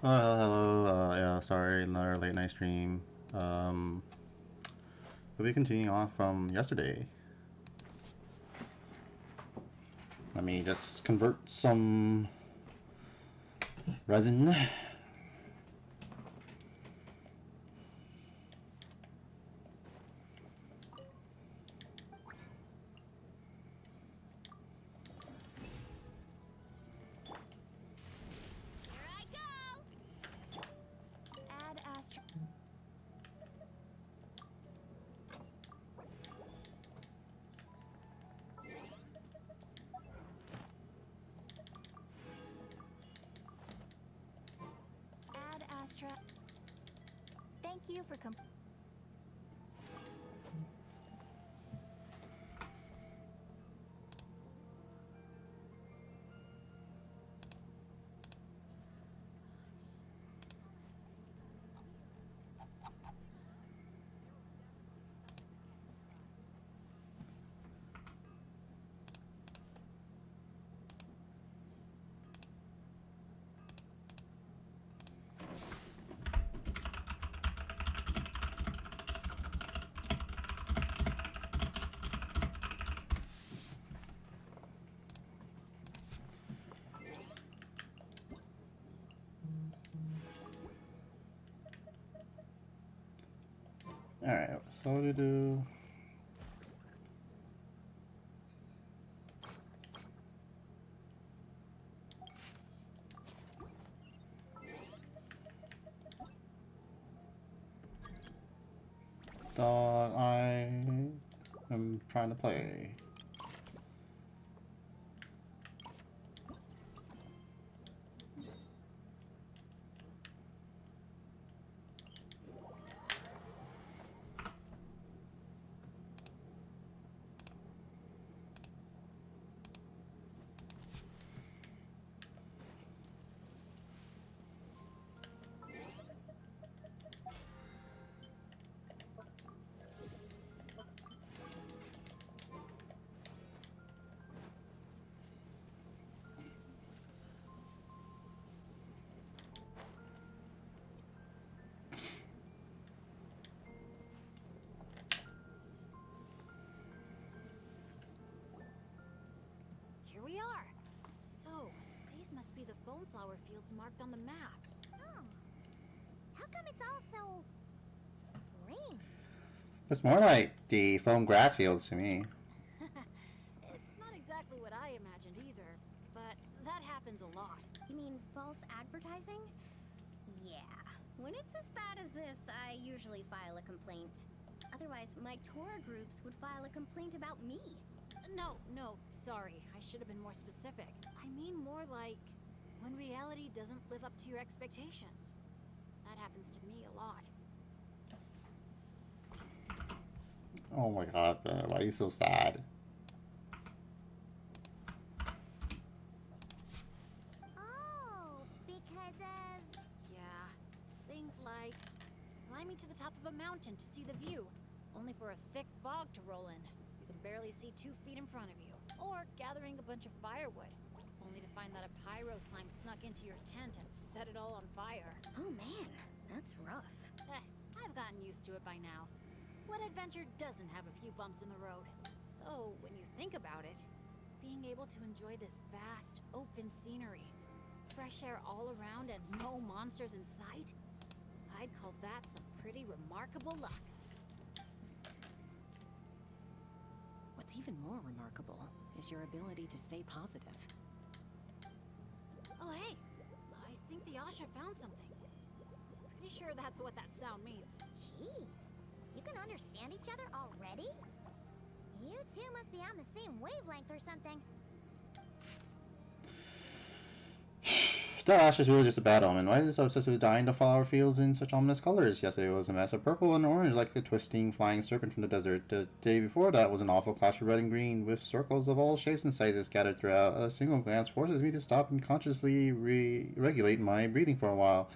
Hello. Yeah, sorry, another late night stream. We'll be continuing on from yesterday. Let me just convert some resin. Here I go! Add astro... Add astra... Thank you for Alright, so what to do? Dog, I am trying to play. Here we are. So, these must be the foam flower fields marked on the map. Oh. How come it's all so... green? It's more like the foam grass fields to me. It's not exactly what I imagined either, but that happens a lot. You mean false advertising? Yeah. When it's as bad as this, I usually file a complaint. Otherwise, my tour groups would file a complaint about me. No, sorry. I should have been more specific. I mean more like when reality doesn't live up to your expectations. That happens to me a lot. Oh my god, man, why are you so sad? Oh, because of... Yeah, it's things like climbing to the top of a mountain to see the view, only for a thick fog to roll in. You can barely see 2 feet in front of you. Or gathering a bunch of firewood, only to find that a pyro slime snuck into your tent and set it all on fire. Oh man, that's rough. I've gotten used to it by now. What adventure doesn't have a few bumps in the road? So, when you think about it, being able to enjoy this vast, open scenery, fresh air all around and no monsters in sight, I'd call that some pretty remarkable luck. What's even more remarkable is your ability to stay positive. Oh hey, I think the Asha found something. Pretty sure that's what that sound means. Jeez, you can understand each other already? You two must be on the same wavelength or something. That ash is really just a bad omen. Why is it so obsessed with dyeing the flower fields in such ominous colors? Yesterday was a mess of purple and orange like a twisting flying serpent from the desert. The day before that was an awful clash of red and green, with circles of all shapes and sizes scattered throughout. A single glance forces me to stop and consciously regulate my breathing for a while.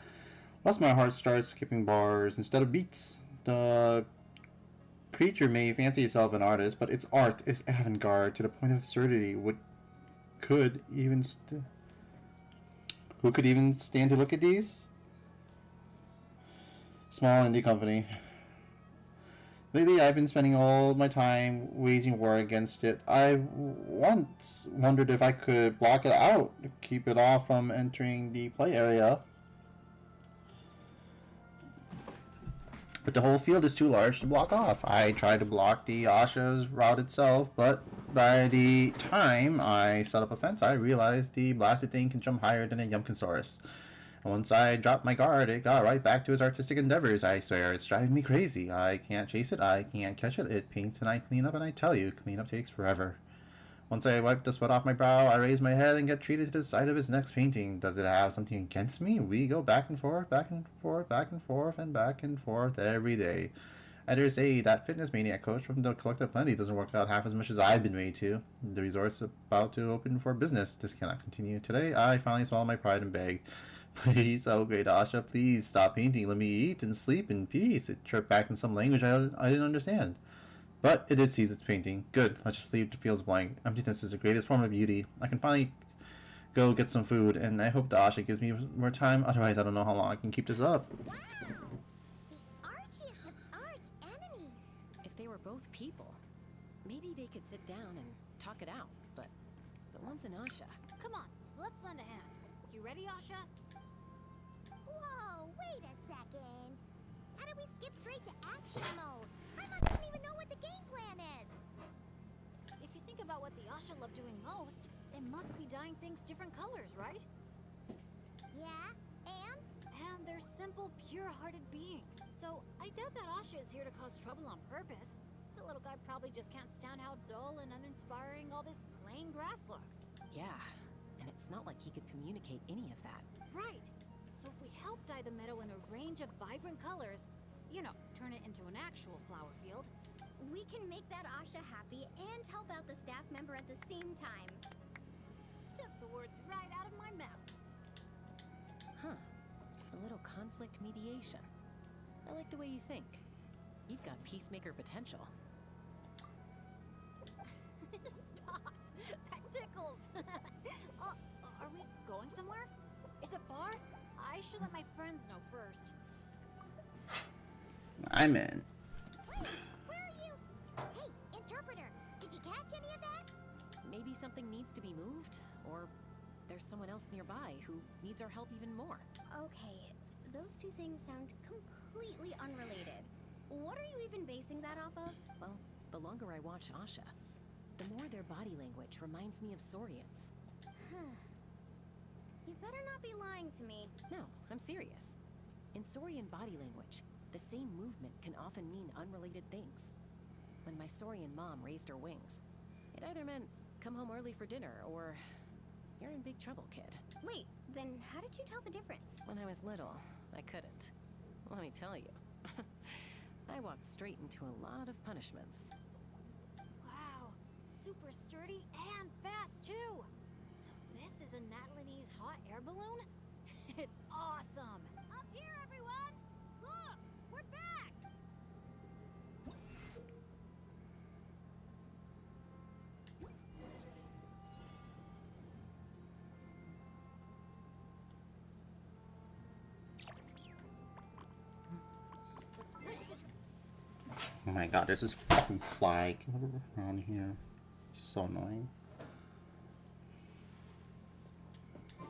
Lest my heart starts skipping bars instead of beats. The creature may fancy itself an artist, but its art is avant-garde to the point of absurdity. Could even who could even stand to look at these? Small indie company. Lately, I've been spending all my time waging war against it. I once wondered if I could block it out, keep it off from entering the play area. But the whole field is too large to block off. I tried to block the Asha's route itself, but by the time I set up a fence, I realized the blasted thing can jump higher than a Yumkinsaurus. And once I dropped my guard, it got right back to its artistic endeavors. I swear, it's driving me crazy. I can't chase it, I can't catch it. It paints and I clean up, and I tell you, cleanup takes forever. Once I wipe the sweat off my brow, I raise my head and get treated to the sight of its next painting. Does it have something against me? We go back and forth, back and forth, back and forth, and back and forth every day. I dare say that fitness maniac coach from the Collective Plenty doesn't work out half as much as I've been made to. The resort's about to open for business. This cannot continue. Today, I finally swallowed my pride and begged, "Please, oh great Asha, please stop painting. Let me eat and sleep in peace." It chirped back in some language I didn't understand. But it did cease its painting. Good, let's just leave the fields blank. Emptiness is the greatest form of beauty. I can finally go get some food, and I hope the Asha gives me more time. Otherwise, I don't know how long I can keep this up. Wow! The archiest of arch enemies. If they were both people, maybe they could sit down and talk it out, but one's an Asha. Come on, let's lend a hand. You ready, Asha? Whoa, wait a second. How did we skip straight to action mode? Paimon doesn't even know what the game plan is. If you think about what the Asha love doing most, it must be dyeing things different colors, right? Yeah, and? And they're simple, pure-hearted beings. So I doubt that Asha is here to cause trouble on purpose. The little guy probably just can't stand how dull and uninspiring all this plain grass looks. Yeah, and it's not like he could communicate any of that. Right. So if we help dye the meadow in a range of vibrant colors, you know, turn it into an actual flower field, We can make that Asha happy and help out the staff member at the same time. took the words right out of my mouth. Huh. A little conflict mediation. I like the way you think. You've got peacemaker potential. Stop! That tickles! Oh, are we going somewhere? Is it far? I should let my friends know first. I'm in. Wait, where are you? Hey, interpreter, did you catch any of that? Maybe something needs to be moved, or there's someone else nearby who needs our help even more. Okay, those two things sound completely unrelated. What are you even basing that off of? Well, the longer I watch Asha, the more their body language reminds me of Saurians. Huh. You better not be lying to me. No, I'm serious. In Saurian body language, the same movement can often mean unrelated things. When my Saurian mom raised her wings, it either meant come home early for dinner or you're in big trouble, kid. Wait, then how did you tell the difference? When I was little, I couldn't. Let me tell you. I walked straight into a lot of punishments. Wow, super sturdy and fast too. So this is a Natlanese hot air balloon? It's awesome. Up here, everyone! Look, we're back. Let's push the Oh my god, there's this fucking fly around here. It's so annoying.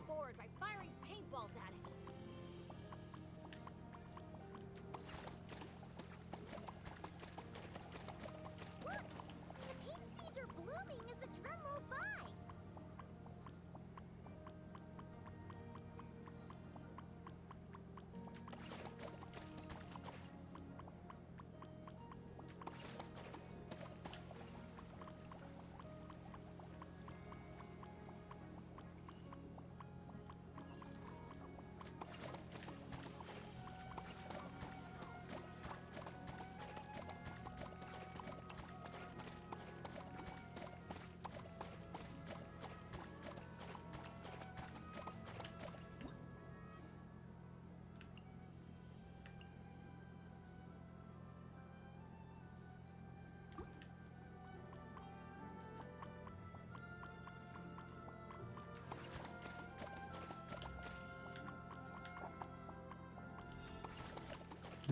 forward by firing paintballs at it. Look! The pink seeds are blooming as the drum rolls by!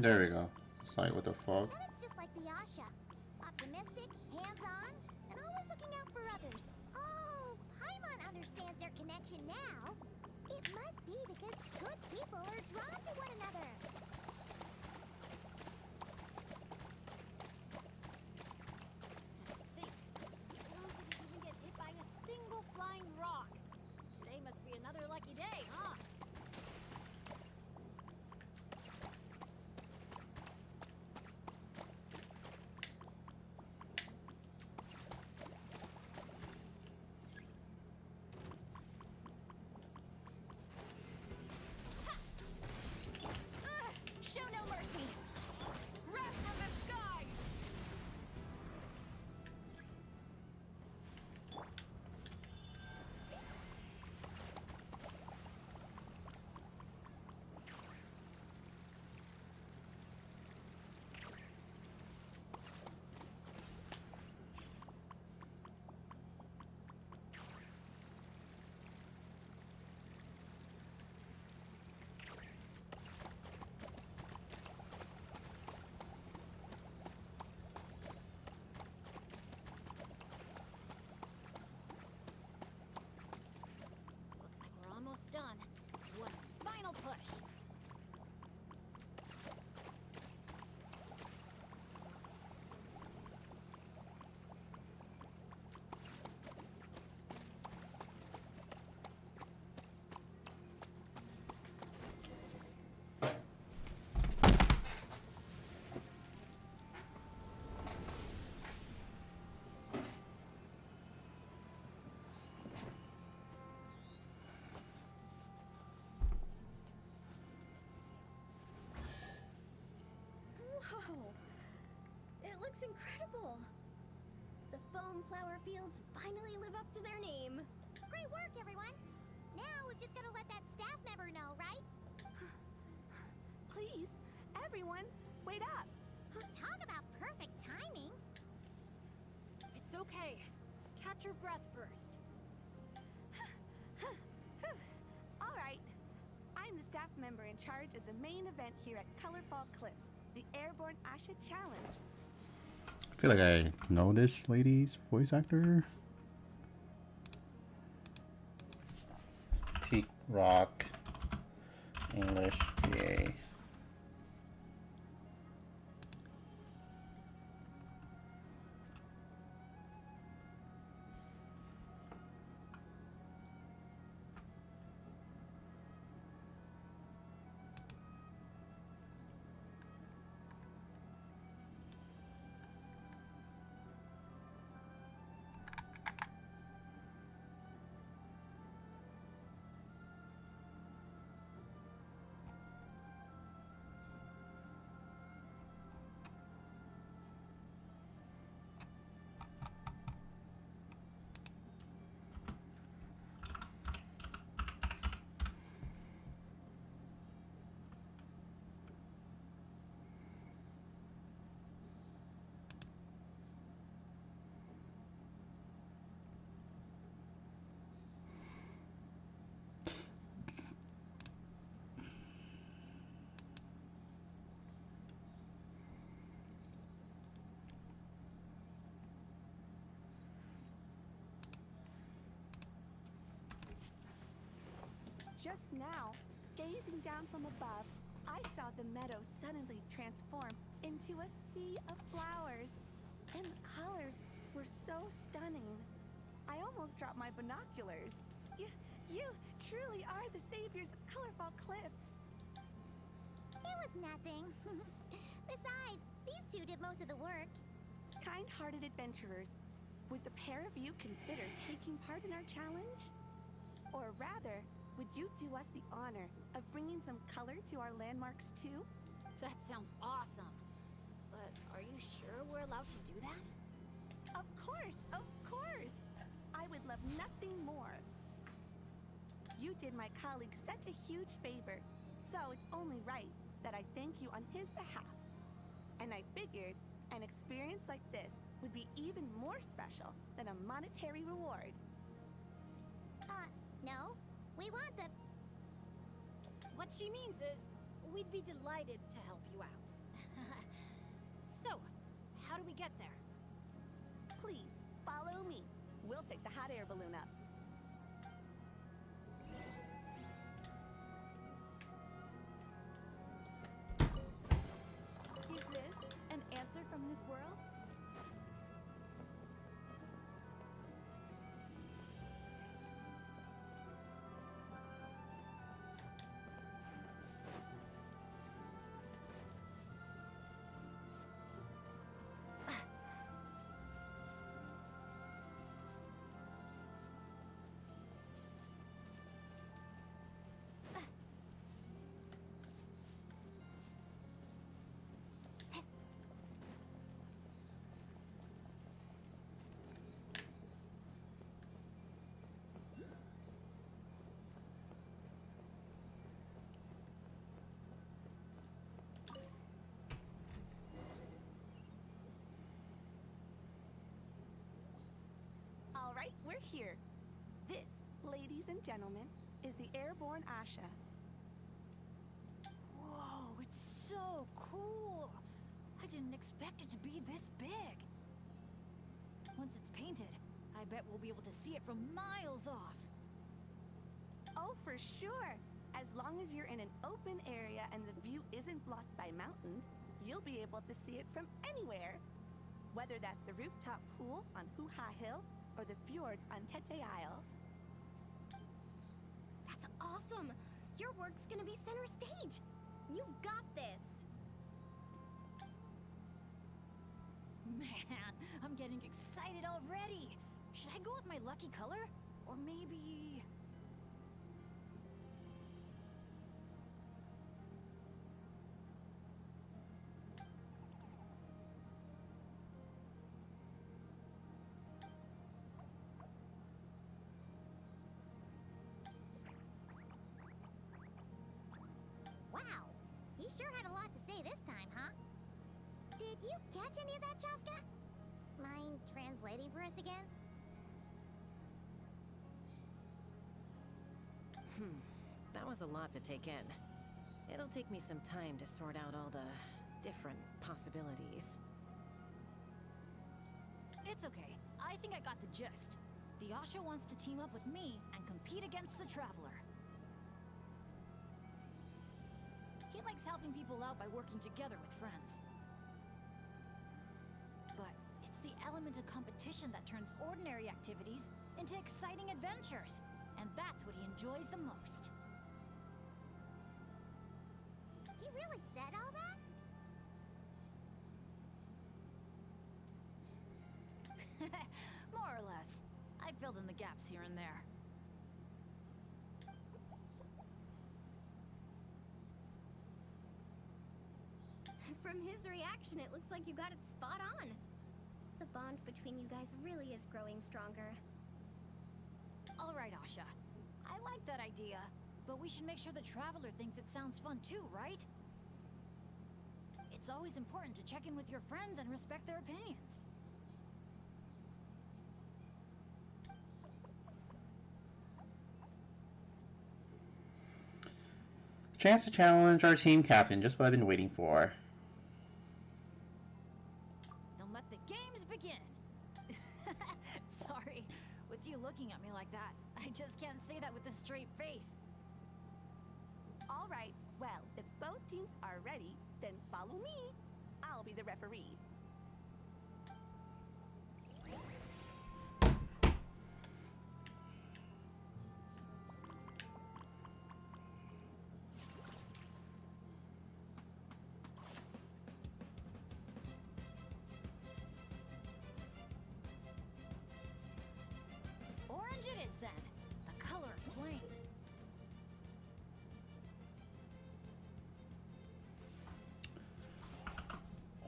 There we go. It's like, what the fuck? And it's just like the Asha. Optimistic, hands-on, and always looking out for others. Oh, Paimon understands their connection now. It must be because good people are drawn to one another. Think. No one didn't even get hit by a single flying rock. Today must be another lucky day, huh? Show no mercy! Wrath from the skies! Looks like we're almost done. One final push. Whoa! It looks incredible! The foam flower fields finally live up to their name. Great work, everyone. Now we've just got to let that staff member know, right? Please, everyone, wait up. Talk about perfect timing. It's okay. Catch your breath first. All right. I'm the staff member in charge of the main event here at Colorfall Cliffs, the Airborne Asha Challenge. I feel like I know this lady's voice actor. Teak Rock. English. Yay. Just now, gazing down from above, I saw the meadow suddenly transform into a sea of flowers. And the colors were so stunning. I almost dropped my binoculars. You truly are the saviors of Colorfall Cliffs. It was nothing. Besides, these two did most of the work. Kind-hearted adventurers, would the pair of you consider taking part in our challenge? Or rather, would you do us the honor of bringing some color to our landmarks too? That sounds awesome. But are you sure we're allowed to do that? Of course, of course! I would love nothing more. You did my colleague such a huge favor, so it's only right that I thank you on his behalf. And I figured an experience like this would be even more special than a monetary reward. No. We want the... What she means is, We'd be delighted to help you out. So, how do we get there? Please, follow me. We'll take the hot air balloon up. Is this an answer from this world? All right, we're here. This, ladies and gentlemen, is the airborne Asha. Whoa, it's so cool! I didn't expect it to be this big. Once it's painted, I bet we'll be able to see it from miles off. Oh, for sure. As long as you're in an open area and the view isn't blocked by mountains, you'll be able to see it from anywhere. Whether that's the rooftop pool on Hoo-Ha Hill or the fjords on Tete Isle. That's awesome! Your work's gonna be center stage. You've got this. Man, I'm getting excited already. Should I go with my lucky color? Or maybe... Wow, he sure had a lot to say this time, huh? Did you catch any of that, Chaska? Mind translating for us again? That was a lot to take in. It'll take me some time to sort out all the different possibilities. It's okay. I think I got the gist. The Asha wants to team up with me and compete against the Traveler. He likes helping people out by working together with friends. But it's the element of competition that turns ordinary activities into exciting adventures. And that's what he enjoys the most. He really said all that? More or less. I filled in the gaps here and there. From his reaction, it looks like you got it spot on. The bond between you guys really is growing stronger. All right, Asha. I like that idea, but we should make sure the Traveler thinks it sounds fun too, right? It's always important to check in with your friends and respect their opinions. Chance to challenge our team captain, just what I've been waiting for. Then let the games begin! Sorry, with you looking at me like that, I just can't say that with a straight face. All right, well, if both teams are ready, then follow me. I'll be the referee. Orange it is then, the color of flame.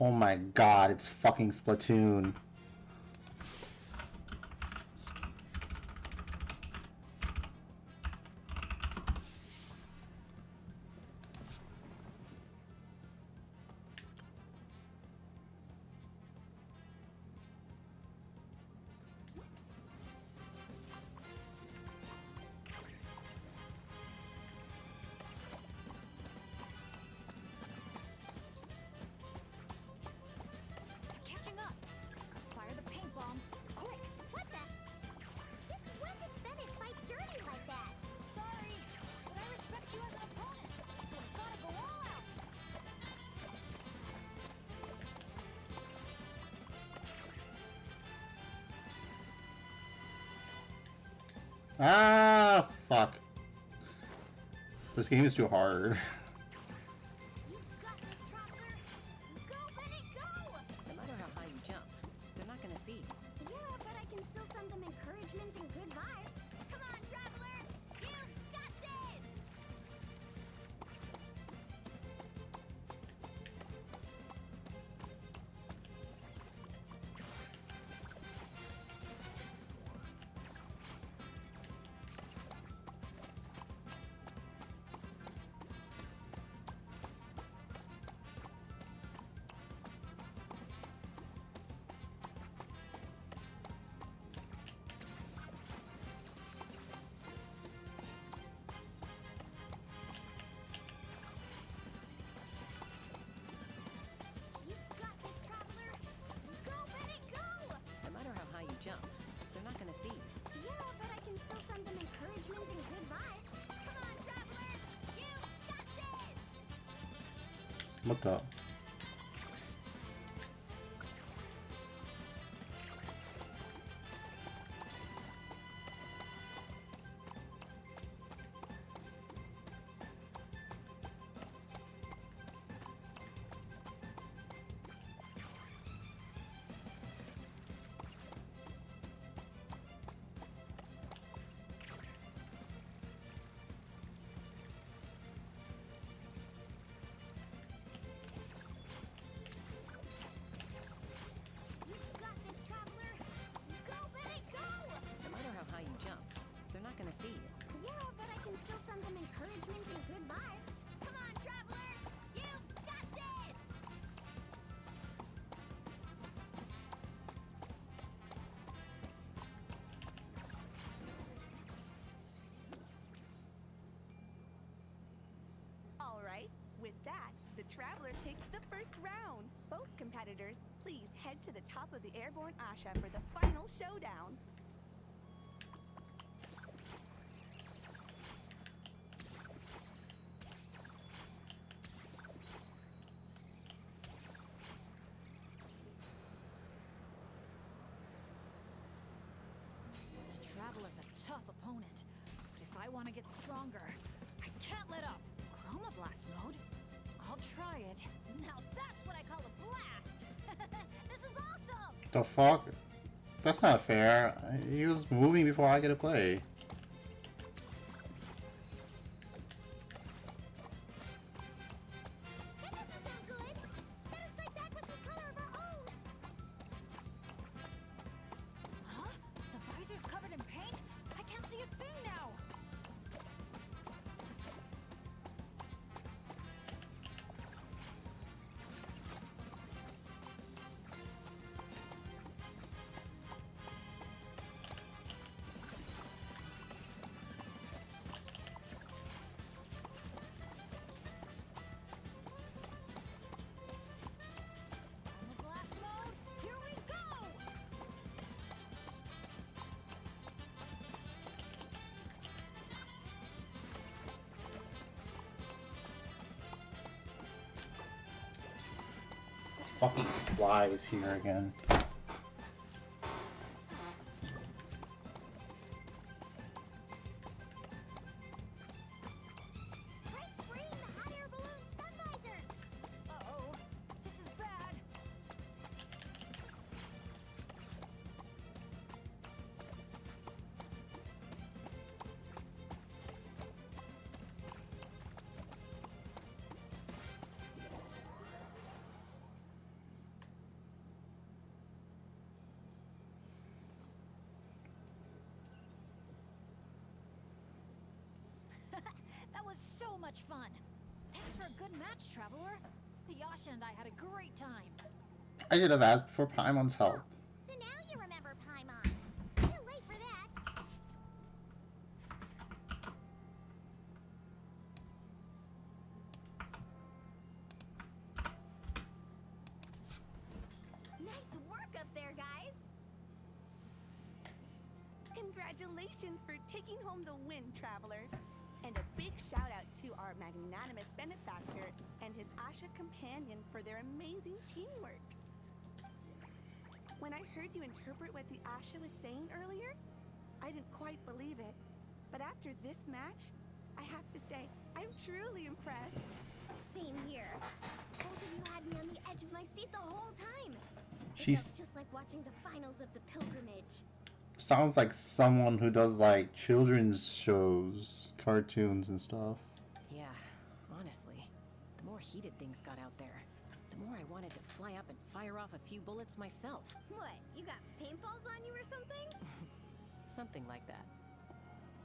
Oh my god, it's fucking Splatoon. Ah, fuck. This game is too hard. You've got this, traveler. Go, Bennett, go! No matter how high you jump, they're not gonna see. Yeah, but I can still send them encouragement and good vibes. Come on, traveler! You've got this! You've got this, traveler. Go, Bennett, go! No matter how high you jump, they're not gonna see. Yeah, but I can still send them encouragement and good vibes. Come on, traveler! You've got this! What the? You've got this, traveler. Go, Bennett, go! No matter how high you jump, they're not gonna see you. Yeah, but I can still send them encouragement and good vibes. Come on, traveler! You've got this! All right, with that, the traveler takes the first round. Both competitors, please head to the top of the airborne Asha for the final showdown. The Traveler's a tough opponent, but if I want to get stronger, I can't let up. Chroma Blast mode? I'll try it. Now that's what I call a blast! This is awesome! The fuck? That's not fair. He was moving before I get to play. That doesn't sound good. Better strike back with some color of our own. Huh? The visor's covered in paint? I can't see a thing now! Chroma Blast mode? Here we go! Fucking flies here again. Try spraying the hot air balloon sun visor. Uh-oh. This is bad. That was so much fun. Thanks for a good match, Traveler. The Yasha and I had a great time. I should have asked for Paimon's help. So now you remember Paimon. Too late for that. Nice work up there, guys. Congratulations for taking home the win, traveler. And a big shout out to our magnanimous benefactor and his Asha companion for their amazing teamwork. When I heard you interpret what the Asha was saying earlier, I didn't quite believe it. But after this match, I have to say, I'm truly impressed. Same here. Both of you had me on the edge of my seat the whole time. It She's felt just like watching the finals of the pilgrimage. sounds like someone who does like children's shows, cartoons and stuff. Yeah, honestly, the more heated things got out there, the more I wanted to fly up and fire off a few bullets myself. What, you got paintballs on you or something? Something like that.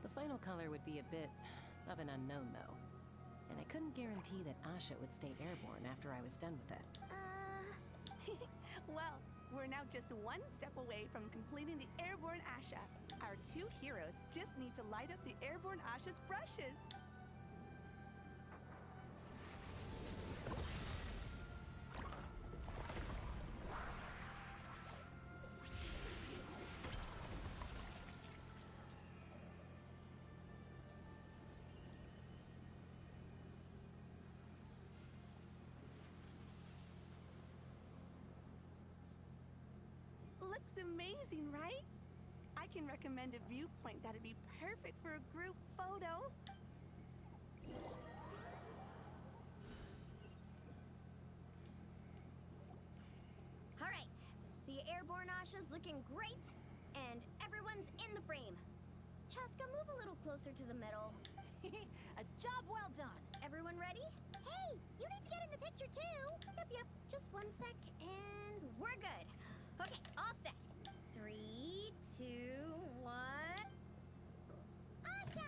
The final color would be a bit of an unknown, though. And I couldn't guarantee that Asha would stay airborne after I was done with it. Well, we're now just one step away from completing the airborne Asha. Our two heroes just need to light up the airborne Asha's brushes. Looks amazing, right? I can recommend a viewpoint that'd be perfect for a group photo. All right, the airborne Asha's looking great, and everyone's in the frame. Chaska, move a little closer to the middle. A job well done. Everyone ready? Hey, you need to get in the picture too. Yep, just 1 sec, and we're good. Okay, all set. 3, 2, 1. Asha!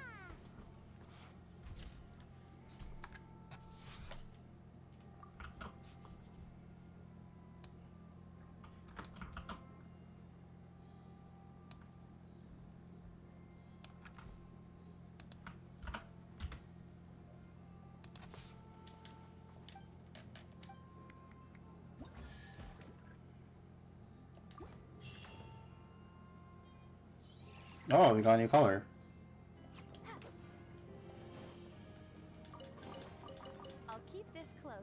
Oh, we got a new color. I'll keep this close.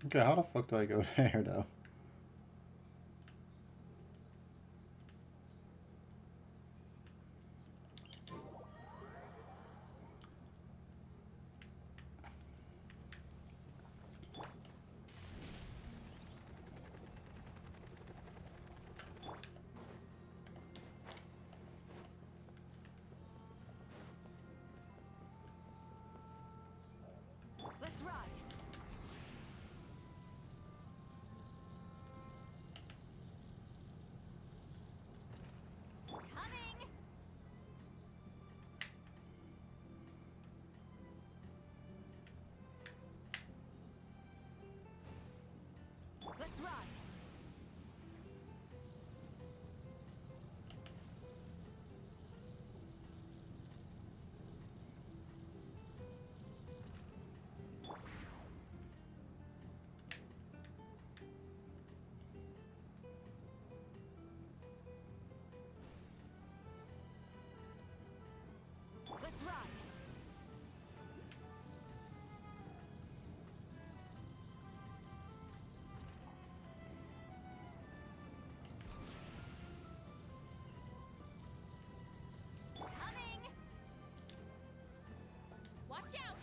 Okay, how the fuck do I go there though? Let's ride. Coming. Let's ride. Let's ride. Coming. Watch out.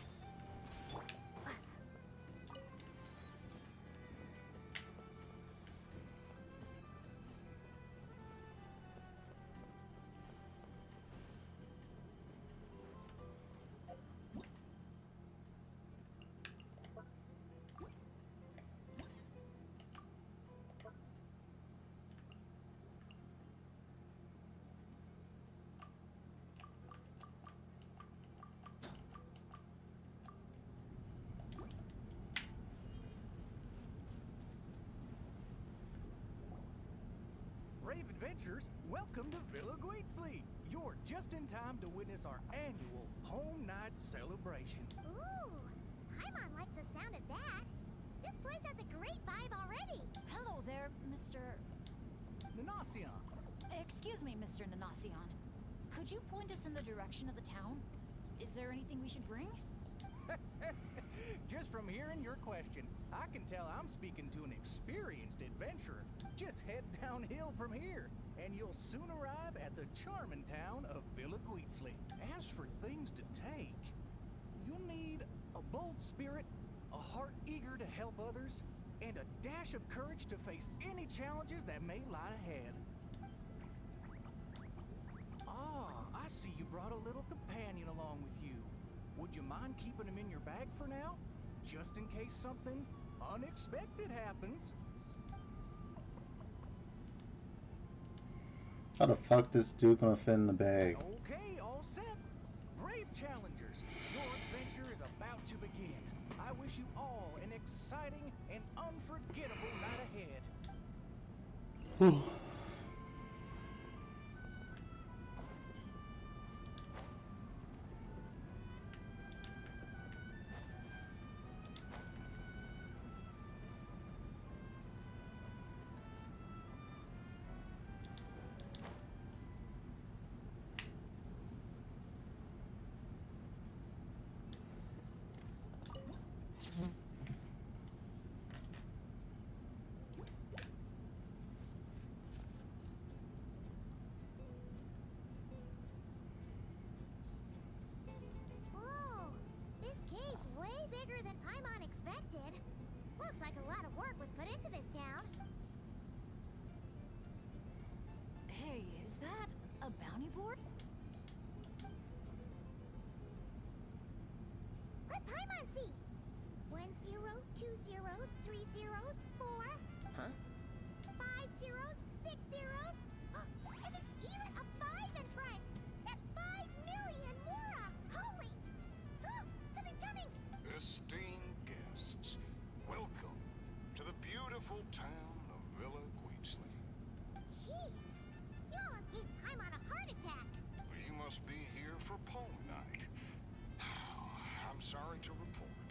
Brave adventurers, welcome to Villa Greatsleep. You're just in time to witness our annual home night celebration. Ooh, Paimon likes the sound of that. This place has a great vibe already. Hello there, Mr. Nanacion, Excuse me, Mr. Nanacion. Could you point us in the direction of the town? Is there anything we should bring? just from hearing your question, I can tell I'm speaking to an experienced adventurer. Just head downhill from here, and you'll soon arrive at the charming town of Villa Guitzli. As for things to take, you'll need a bold spirit, a heart eager to help others, and a dash of courage to face any challenges that may lie ahead. Ah, I see you brought a little companion along with you. Would you mind keeping him in your bag for now? Just in case something unexpected happens. How the fuck this dude gonna fit in the bag? Okay, all set. Brave challengers, your adventure is about to begin. I wish you all an exciting and unforgettable night ahead. Whoa, this cave's way bigger than Paimon expected. Looks like a lot of work was put into this town. Hey, is that a bounty board? Let Paimon see. 1 0, 2 zeros, 3 zeros, 4. Huh? 5 zeros, 6 zeros. And there's even a 5 in front. That's 5 million Mora. Holy! Something's coming. Esteemed guests, welcome to the beautiful town of Villa Guitzli. Jeez, you almost gave Paimon a heart attack. You must be here for Poem Night. I'm sorry to report,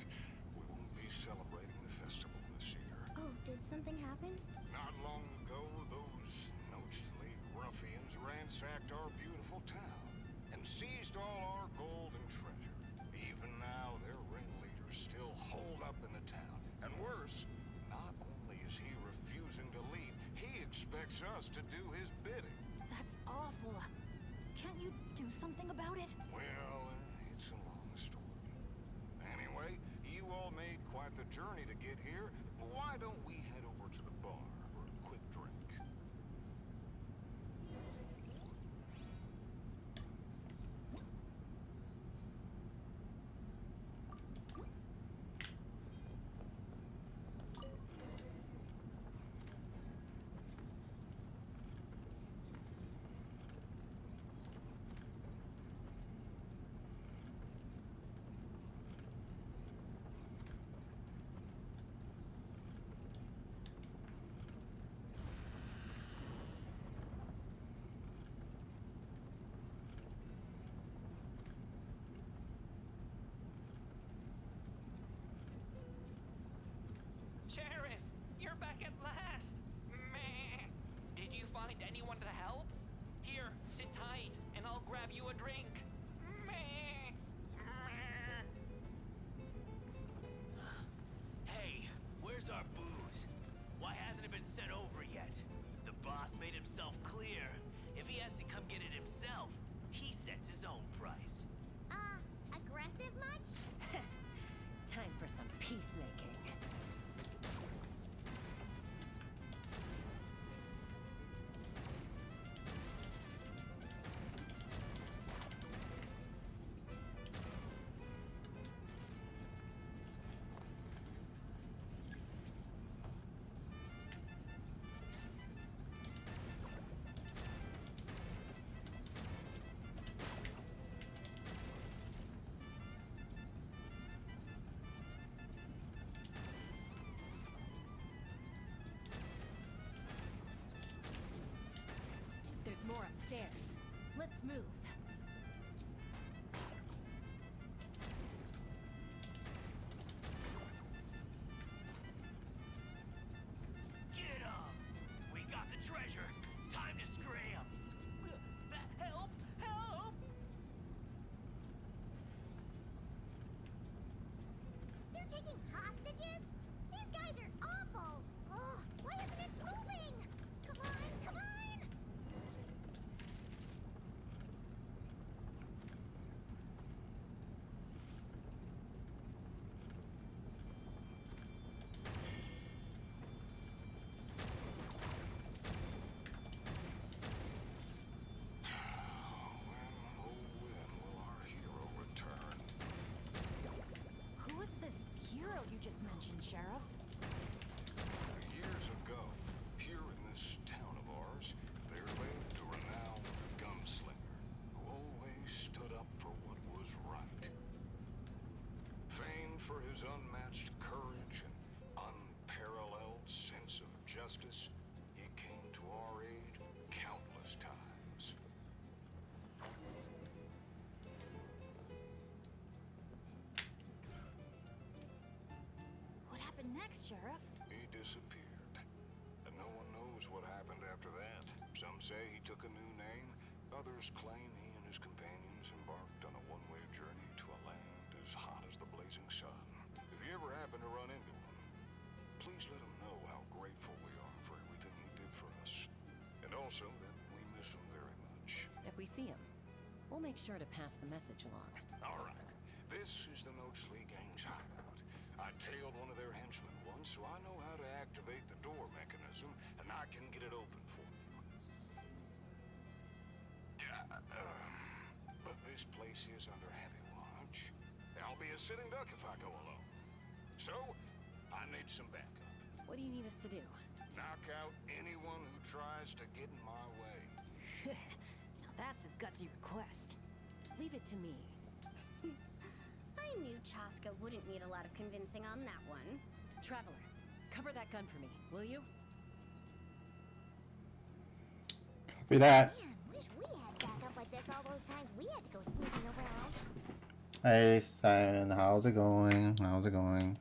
we won't be celebrating the festival this year. Oh, did something happen? Not long ago, those nosebleed ruffians ransacked our beautiful town and seized all our gold and treasure. Even now, their ringleader's still holed up in the town. And worse, not only is he refusing to leave, he expects us to do his bidding. That's awful. Can't you do something about it? Well, it's a long story. Anyway, you all made quite the journey to get here. Why don't we head over to the bar for a quick drink? Sheriff, you're back at last! Meh. Did you find anyone to help? Here, sit tight, and I'll grab you a drink. Meh. Meh. Hey, where's our booze? Why hasn't it been sent over yet? The boss made himself clear. If he has to come get it himself, he sets his own price. Aggressive much? Time for some peacemaking. There's more upstairs. Let's move. Get up! We got the treasure. Time to scram. Help! Help! They're taking hostages? These guys are awful! Oh, why isn't it moving? Come on, come on! When will our hero return? Who is this hero you just mentioned, Sheriff? Years ago, here in this town of ours, there lived a renowned gunslinger who always stood up for what was right. Famed for his unmatched courage and unparalleled sense of justice, he came to our aid countless times. What happened next, Sheriff? He disappeared, and no one knows what happened after that. Some say he took a new name, others claim he and his companions embarked on a one-way journey to a land as hot as the blazing sun. If you ever happen to run into him, please let him know how grateful we are for everything he did for us, and also that we miss him very much. If we see him, we'll make sure to pass the message along. All right, this is the Notesley Gang's hideout. I tailed one of their henchmen once, so I know how to activate the door mechanism, and I can get it open for you. But this place is under heavy watch. I'll be a sitting duck if I go alone. So, I need some backup. What do you need us to do? Knock out anyone who tries to get in my way. Now that's a gutsy request. Leave it to me. I knew Chaska wouldn't need a lot of convincing on that one. Traveler, cover that gun for me, will you? Copy that. Man, wish we had backup like this all those times we had to go sneaking around. Hey, Simon, how's it going? How's it going?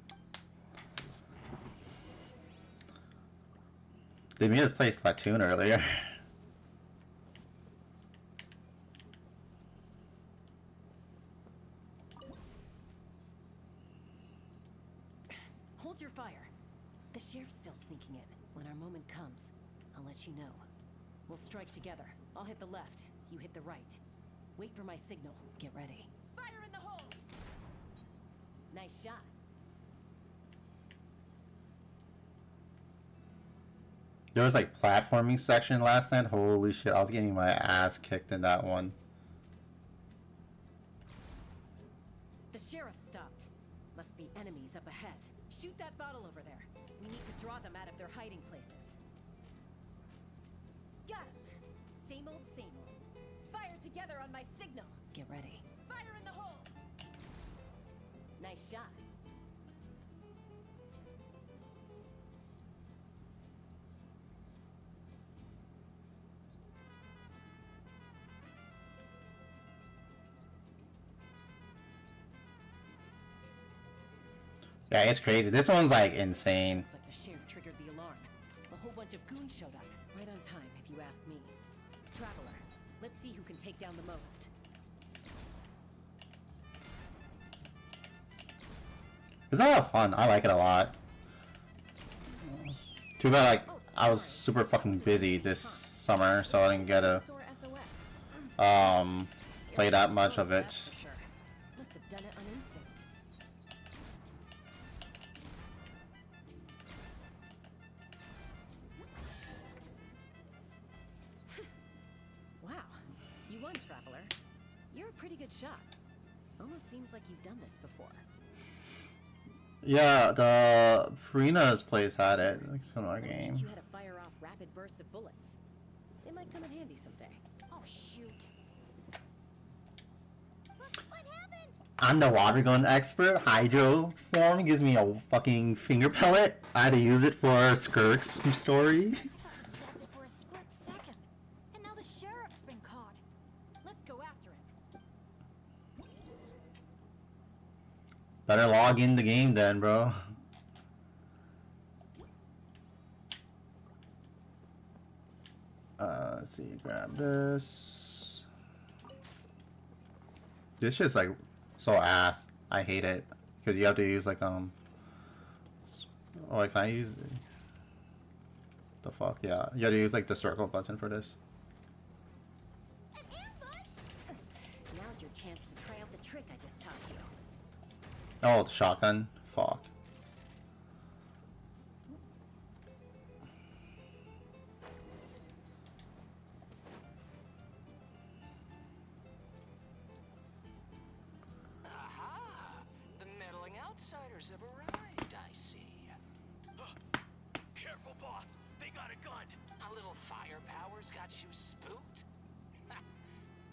They made us play Splatoon earlier. Hold your fire. The sheriff's still sneaking in. When our moment comes, I'll let you know. We'll strike together. I'll hit the left, you hit the right. Wait for my signal. Get ready. Fire in the hole! Nice shot. There was like platforming section last night. Holy shit, I was getting my ass kicked in that one. The sheriff stopped. Must be enemies up ahead. Shoot that bottle over there. We need to draw them out of their hiding places. Got him. Same old, same old. Fire together on my signal. Get ready. Fire in the hole. Nice shot. Yeah, it's crazy. This one's like insane. Looks like the sheriff triggered the alarm. A whole bunch of goons showed up. Right on time, if you ask me. Traveler, let's see who can take down the most. It's a lot of fun. I like it a lot. Too bad, like, I was super fucking busy this summer, so I didn't get to play that much of it. That's for sure. Must have done it on instinct. Wow, you won, Traveler. You're a pretty good shot. Almost seems like you've done this before. Yeah, the Farina's place had it. It's another game. Teach you how to fire off rapid bursts of bullets. It might come in handy someday. Oh, shoot. What happened? I'm the water gun expert. Hydro form gives me a fucking finger pellet. I had to use it for Skirk's story. I got distracted for a split second. And now the sheriff's been caught. Let's Better log in the game then, bro. Let's see, grab this. This shit's like so ass. I hate it because you have to use like Oh, can I use the fuck? Yeah, you have to use like the circle button for this. Now's your chance to try out the trick I just taught you. Oh, the shotgun. Fuck. Aha! The meddling outsiders have arrived, I see. Careful, boss. They got a gun. A little firepower's got you spooked?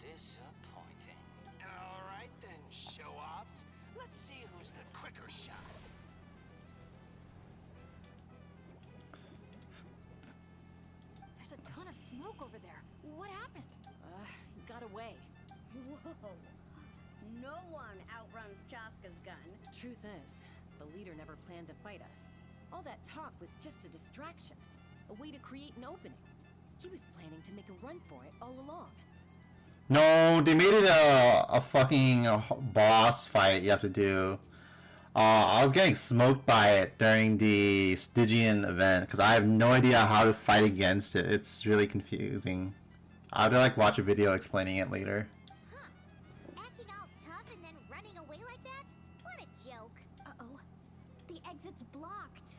Disappointing. All right then, show-offs. Let's see who's the quicker shot. There's a ton of smoke over there. What happened? He got away. Whoa. No one outruns Chaska's gun. Truth is, the leader never planned to fight us. All that talk was just a distraction, a way to create an opening. He was planning to make a run for it all along. No, they made it a fucking boss fight you have to do. I was getting smoked by it during the Stygian event because I have no idea how to fight against it. It's really confusing. I'll have to like watch a video explaining it later. Huh. Acting all tough and then running away like that? What a joke. Uh-oh. The exit's blocked.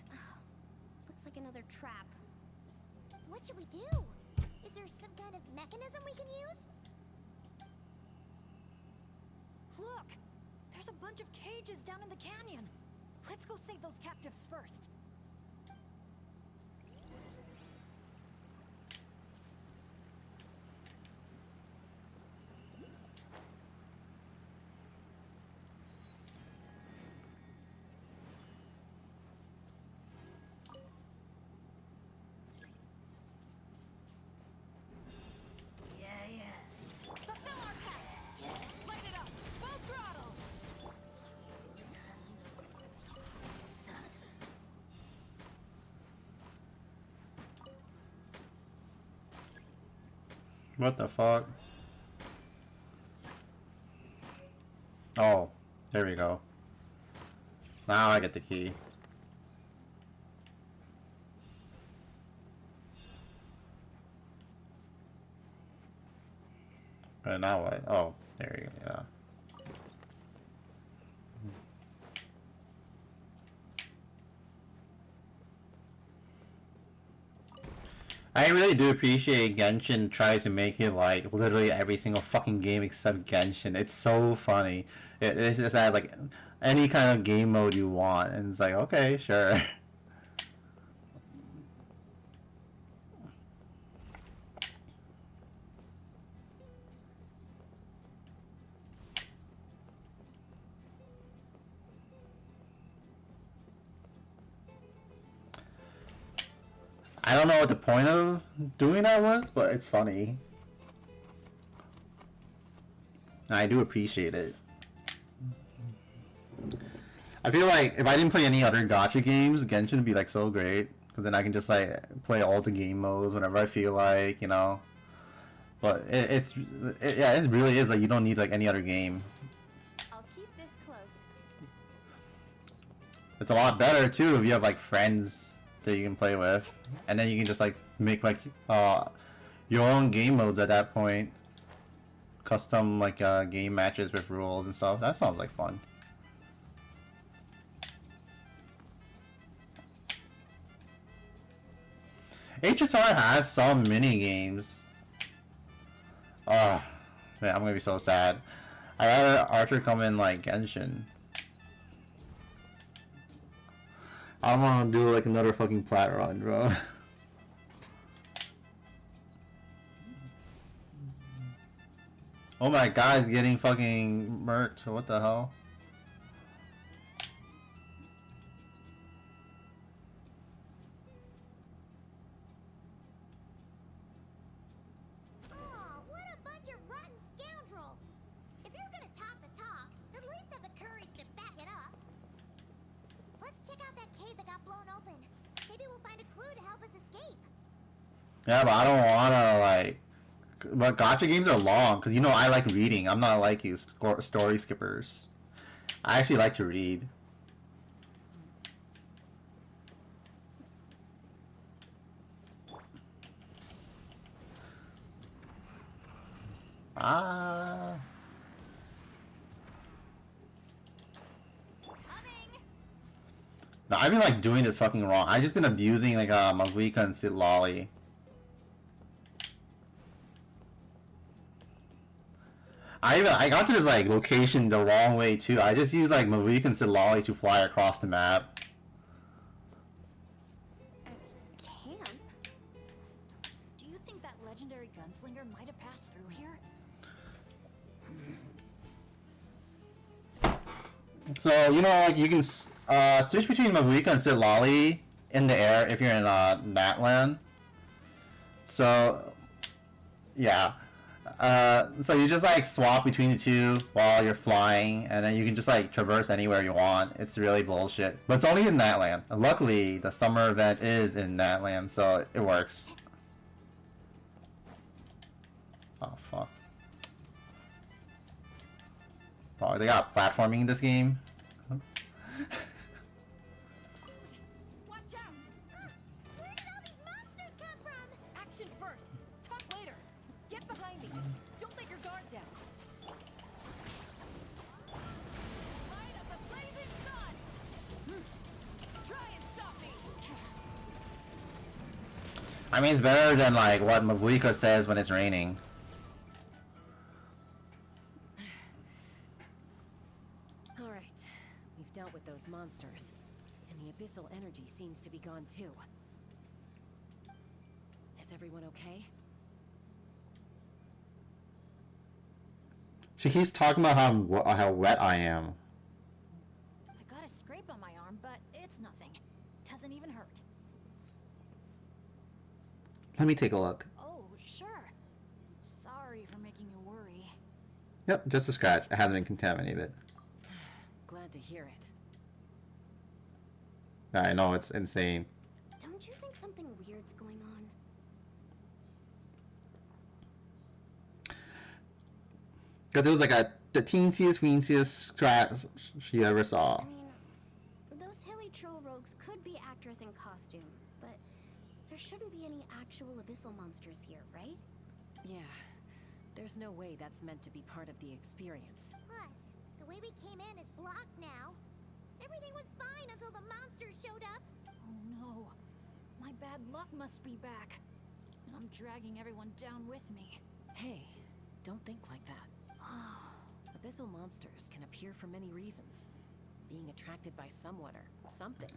Looks like another trap. What should we do? Is there some kind of mechanism we can use? Look! There's a bunch of cages down in the canyon. Let's go save those captives first. Fulfill our task! Light it up! Full throttle! What the fuck? Oh, there we go. Now I get the key. And now what? Oh, there you go. Yeah. I really do appreciate Genshin tries to make it like literally every single fucking game except Genshin. It's so funny. It just has like any kind of game mode you want, and it's like, okay, sure. I don't know what the point of doing that was, but it's funny. I do appreciate it. I feel like if I didn't play any other gacha games, Genshin would be like so great, because then I can just like play all the game modes whenever I feel like, you know. But yeah, it really is like you don't need like any other game. I'll keep this close. It's a lot better too if you have like friends that you can play with, and then you can just like make like your own game modes at that point, custom like game matches with rules and stuff. That sounds like fun. HSR has some mini games. Oh man, I'm gonna be so sad. I rather Archer come in like Genshin. I want to do like another fucking plat run, bro. Oh my god, he's getting fucking murked. What the hell? Oh, what a bunch of rotten scoundrels! If you're gonna talk the talk, at least have the courage to back it up. maybe we'll find a clue to help us escape. Yeah, but I don't wanna like. But gotcha games are long because you know I like reading. I'm not like you story skippers. I actually like to read. Ah. No, I've been like doing this fucking wrong. I've just been abusing like Mavuika and Sid Lolly. I got to this like location the wrong way too. I just used like Mavuika and Sid Lolly to fly across the map. Camp? Do you think that legendary gunslinger might have passed through here? So you know like you can switch between Mavuika and Sid Lolly in the air if you're in Natland. So yeah. So you just like swap between the two while you're flying, and then you can just like traverse anywhere you want. It's really bullshit, but it's only in Natland. And luckily, the summer event is in Natland, so it works. Oh fuck! Oh, they got platforming in this game. Watch out! Where did all these monsters come from? Action first. Talk later. Get behind me. Don't let your guard down. Light of the blazing sun. Try and stop me. I mean, it's better than like what Mavuika says when it's raining. All right. We've dealt with those monsters, and the abyssal energy seems to be gone too. Is everyone okay? She keeps talking about how wet I am. I got a scrape on my arm, but it's nothing. Doesn't even hurt. Let me take a look. Oh, sure. Sorry for making you worry. Yep, just a scratch. It hasn't been contaminated. Glad to hear it. I know, it's insane. Don't you think something weird's going on? Because it was like the teensiest, weensiest scratch she ever saw. I mean, those hilly troll rogues could be actors in costume, but there shouldn't be any actual abyssal monsters here, right? Yeah. There's no way that's meant to be part of the experience. Plus, the way we came in is blocked now. Everything was fine until the monsters showed up. Oh no. My bad luck must be back. And I'm dragging everyone down with me. Hey, don't think like that. Abyssal monsters can appear for many reasons. Being attracted by someone or something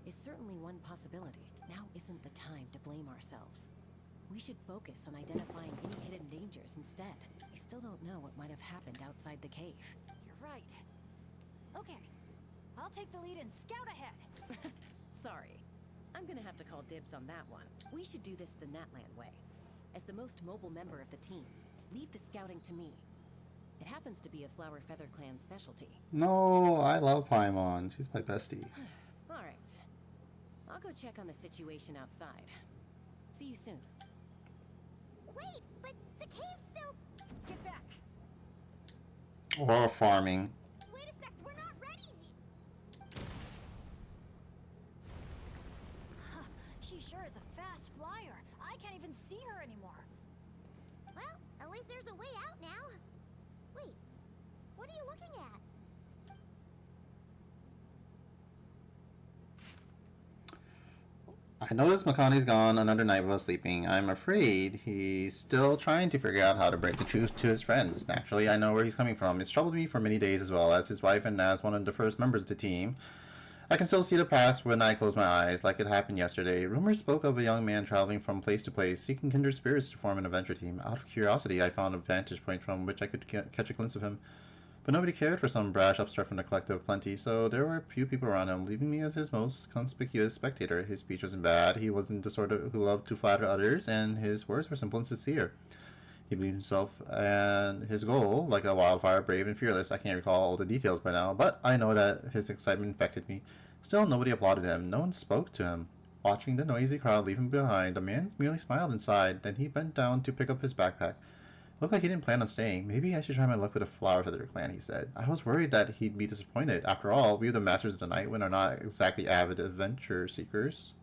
is certainly one possibility. Now isn't the time to blame ourselves. We should focus on identifying any hidden dangers instead. I still don't know what might have happened outside the cave. You're right. Okay. I'll take the lead and scout ahead. Sorry. I'm gonna have to call dibs on that one. We should do this the Natland way. As the most mobile member of the team, leave the scouting to me. It happens to be a Flower Feather Clan specialty. No, I love Paimon. She's my bestie. Alright. I'll go check on the situation outside. See you soon. Wait, but the cave's still... Get back. Or farming. Wait a sec, we're not ready! Huh, she sure is a fast flyer. I can't even see her anymore. Well, at least there's a way out now. Wait, what are you looking at? I noticed Makani's gone another night without sleeping. I'm afraid he's still trying to figure out how to break the truth to his friends. Naturally, I know where he's coming from. It's troubled me for many days as well, as his wife and as one of the first members of the team. I can still see the past when I close my eyes, like it happened yesterday. Rumors spoke of a young man traveling from place to place, seeking kindred spirits to form an adventure team. Out of curiosity, I found a vantage point from which I could catch a glimpse of him. But nobody cared for some brash upstart from the collective of plenty, so there were few people around him, leaving me as his most conspicuous spectator. His speech wasn't bad, he wasn't the sort who loved to flatter others, and his words were simple and sincere. He believed himself and his goal, like a wildfire, brave and fearless. I can't recall all the details by now, but I know that his excitement infected me. Still, nobody applauded him. No one spoke to him. Watching the noisy crowd leave him behind, the man merely smiled and sighed. Then he bent down to pick up his backpack. Looked like he didn't plan on staying. Maybe I should try my luck with a flower feather clan, he said. I was worried that he'd be disappointed. After all, we, the Masters of the Nightwind, are not exactly avid adventure seekers.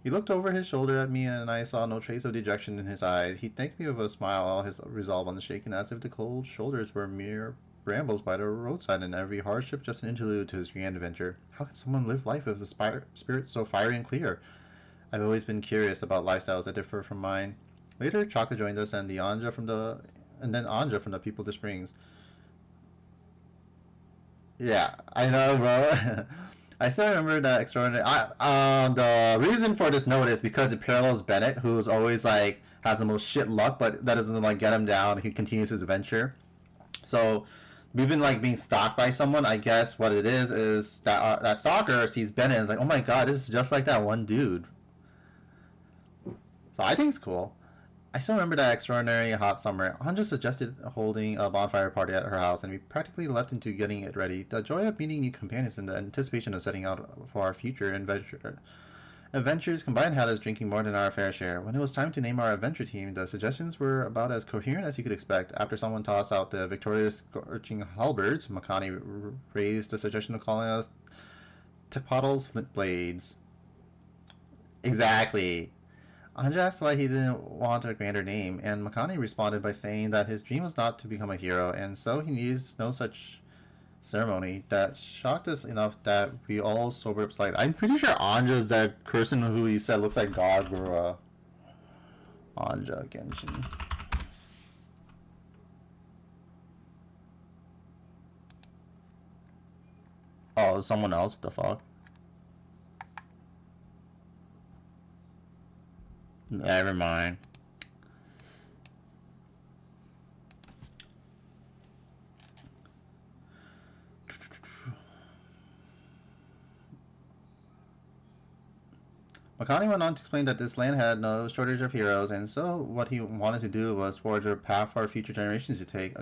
He looked over his shoulder at me, and I saw no trace of dejection in his eyes. He thanked me with a smile, all his resolve unshaken, as if the cold shoulders were mere brambles by the roadside, and every hardship just an interlude to his grand adventure. How can someone live life with a spirit so fiery and clear? I've always been curious about lifestyles that differ from mine. Later, Chaka joined us, and Anja from the People of the Springs. Yeah, I know, bro. I still remember that extraordinary. The reason for this note is because it parallels Bennett, who's always like has the most shit luck, but that doesn't like get him down. He continues his adventure. So we've been like being stalked by someone. I guess what it is that that stalker sees Bennett and is like, oh my god, this is just like that one dude. So I think it's cool. I still remember that extraordinary hot summer. Anja suggested holding a bonfire party at her house, and we practically leapt into getting it ready. The joy of meeting new companions and the anticipation of setting out for our future adventures combined had us drinking more than our fair share. When it was time to name our adventure team, the suggestions were about as coherent as you could expect. After someone tossed out the victorious scorching halberds, Makani raised the suggestion of calling us Tepottle's Flint Blades. Exactly. Anja asked why he didn't want a grander name, and Makani responded by saying that his dream was not to become a hero, and so he needs no such ceremony. That shocked us enough that we all sobered up slightly. I'm pretty sure Anja's that person who he said looks like Gargura. Anja Genshin. Oh, someone else? What the fuck? Never mind. Makani went on to explain that this land had no shortage of heroes, and so what he wanted to do was forge a path for future generations to take,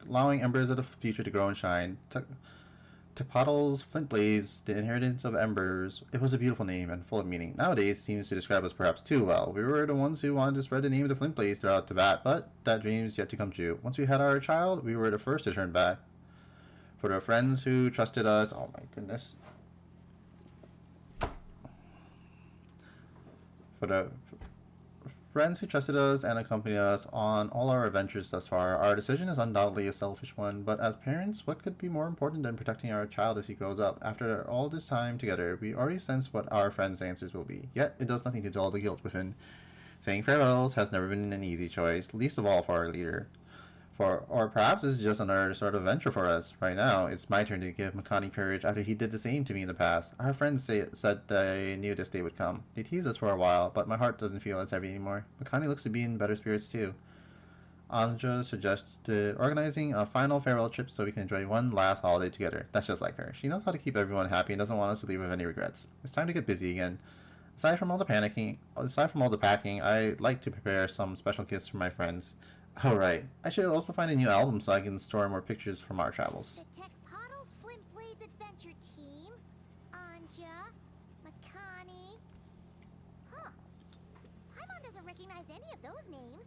allowing embers of the future to grow and shine. Tepottle's Flint Blaze, the inheritance of embers. It was a beautiful name and full of meaning. Nowadays, seems to describe us perhaps too well. We were the ones who wanted to spread the name of the Flint Blaze throughout Teyvat, but that dream is yet to come true. Once we had our child, we were the first to turn back. For the friends who trusted us, oh my goodness. For the friends who trusted us and accompanied us on all our adventures thus far, our decision is undoubtedly a selfish one, but as parents, what could be more important than protecting our child as he grows up? After all this time together, we already sense what our friends' answers will be, yet it does nothing to dull the guilt within. Saying farewells has never been an easy choice, least of all for our leader. Or perhaps it's just another sort of venture for us. Right now, it's my turn to give Makani courage after he did the same to me in the past. Our friends said they knew this day would come. They teased us for a while, but my heart doesn't feel as heavy anymore. Makani looks to be in better spirits too. Anja suggested organizing a final farewell trip so we can enjoy one last holiday together. That's just like her. She knows how to keep everyone happy and doesn't want us to leave with any regrets. It's time to get busy again. Aside from all the packing, I'd like to prepare some special gifts for my friends. Oh, right. I should also find a new album so I can store more pictures from our travels. The Tepottle's Flint Blades Adventure Team. Anja. Makani. Huh. Paimon doesn't recognize any of those names.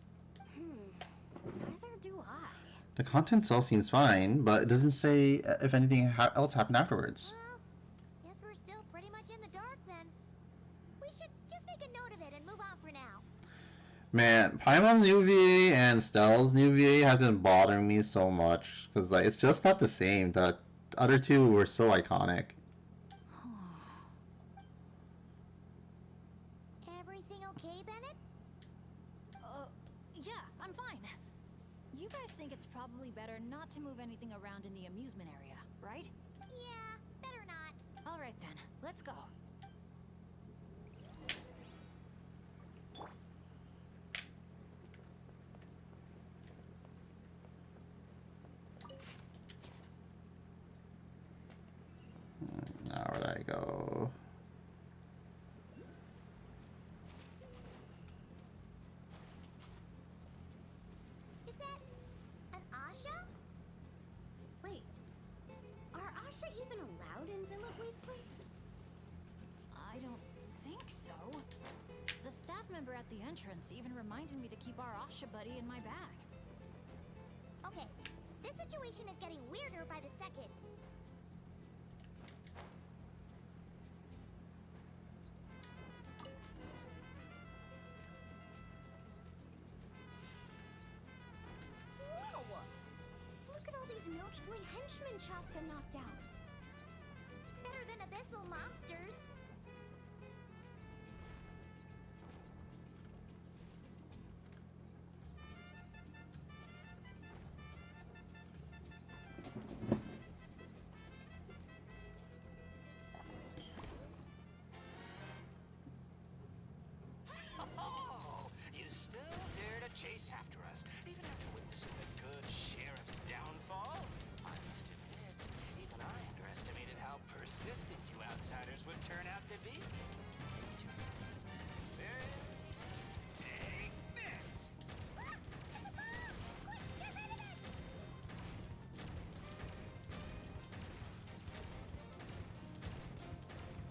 Neither do I. The content itself seems fine, but it doesn't say if anything else happened afterwards. Well, guess we're still pretty much in the dark then. We should just make a note of it and move on for now. Man, Paimon's new VA and Stell's new VA has been bothering me so much because like it's just not the same. The other two were so iconic. Everything okay, Bennett? Yeah, I'm fine. You guys think it's probably better not to move anything around in the amusement area, right? Yeah, better not. All right then, let's go. Now where'd I go? Is that an Asha? Wait, are Asha even allowed in Villa Wheatsley? I don't member at the entrance even reminded me to keep our Asha buddy in my bag. Okay, this situation is getting weirder by the second. Whoa! Look at all these notably henchmen Chaska knocked out. Better than abyssal monsters. Oh, you still dare to chase after us, even after witnessing the good sheriff's downfall? I must admit, even I underestimated how persistent you outsiders would turn out to be. Take this! Ah, it's a bomb! Quick, get rid of it!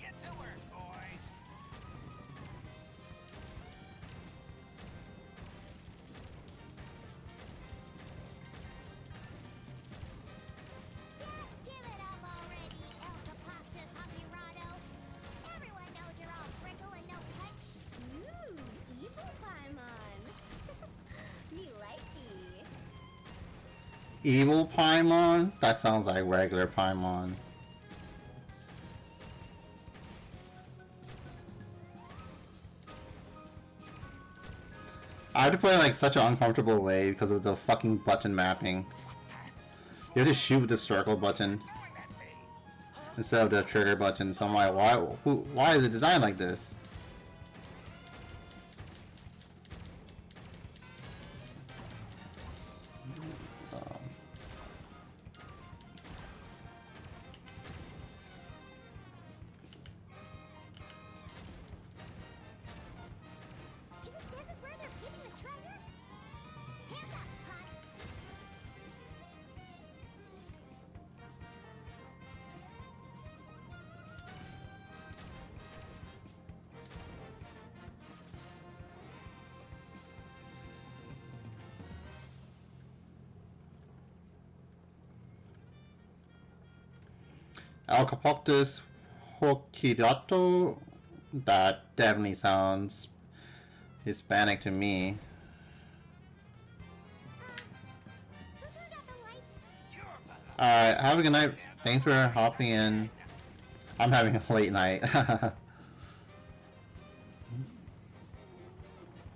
Get to work, boys! Just give it up already, El Capasta Copyrado. Everyone knows you're all prickle and no punch. Ooh, evil Paimon. Me likey. Evil Paimon? That sounds like regular Paimon. I have to play in like such an uncomfortable way because of the fucking button mapping. You have to shoot with the circle button instead of the trigger button. So I'm like, why is it designed like this? Do you think this is where they're keeping the treasure? Hands up, punk! Alcapoctus Hokirato? That definitely sounds Hispanic to me. Who turned out the lights? Alright, have a good night. Thanks for hopping in. I'm having a late night.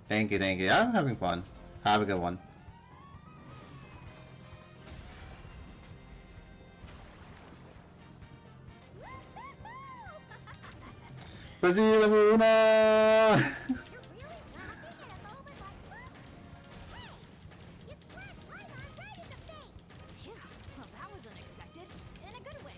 Thank you, thank you. I'm having fun. Have a good one. Brazil Luna! You're really laughing at a moment like this? Hey! You slapped Paimon right in the face! Phew, well that was unexpected. In a good way.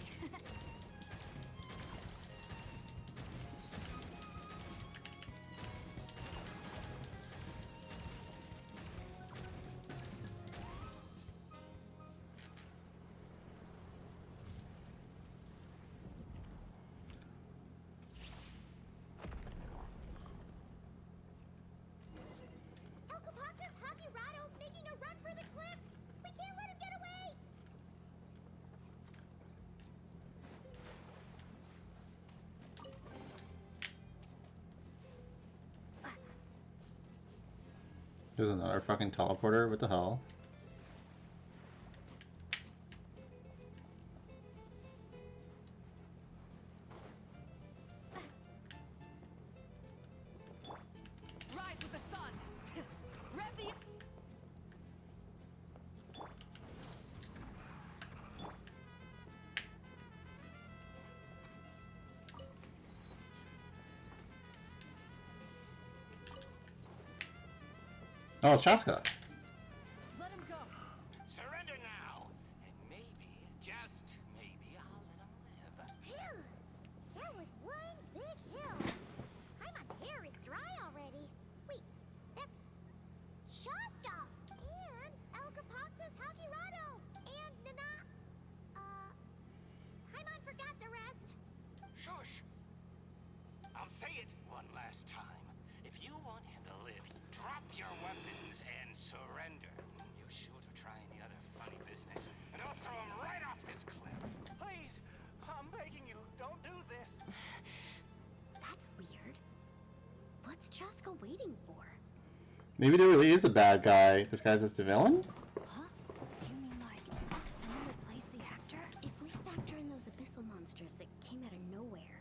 El Capactus Hagirado's making a run for the cliffs! We can't let him get away! There's another fucking teleporter. What the hell? Rise with the sun! Rev the... Oh, it's Chaska. Let him go! Surrender now, and maybe, just maybe, I'll let him live. Phew! That was one big hill! Paimon's hair is dry already! Wait, that's... Shaska! And El Capactus Hagirado! And Nana... Paimon forgot the rest! Shush! I'll say it one last time. If you want him to Drop your weapons and surrender. You sure to try any other funny business, and I'll throw him right off this cliff. Please, I'm begging you, don't do this. That's weird. What's Chaska waiting for? Maybe there really is a bad guy disguised as the villain? Huh? You mean like someone replaced the actor? If we factor in those abyssal monsters that came out of nowhere,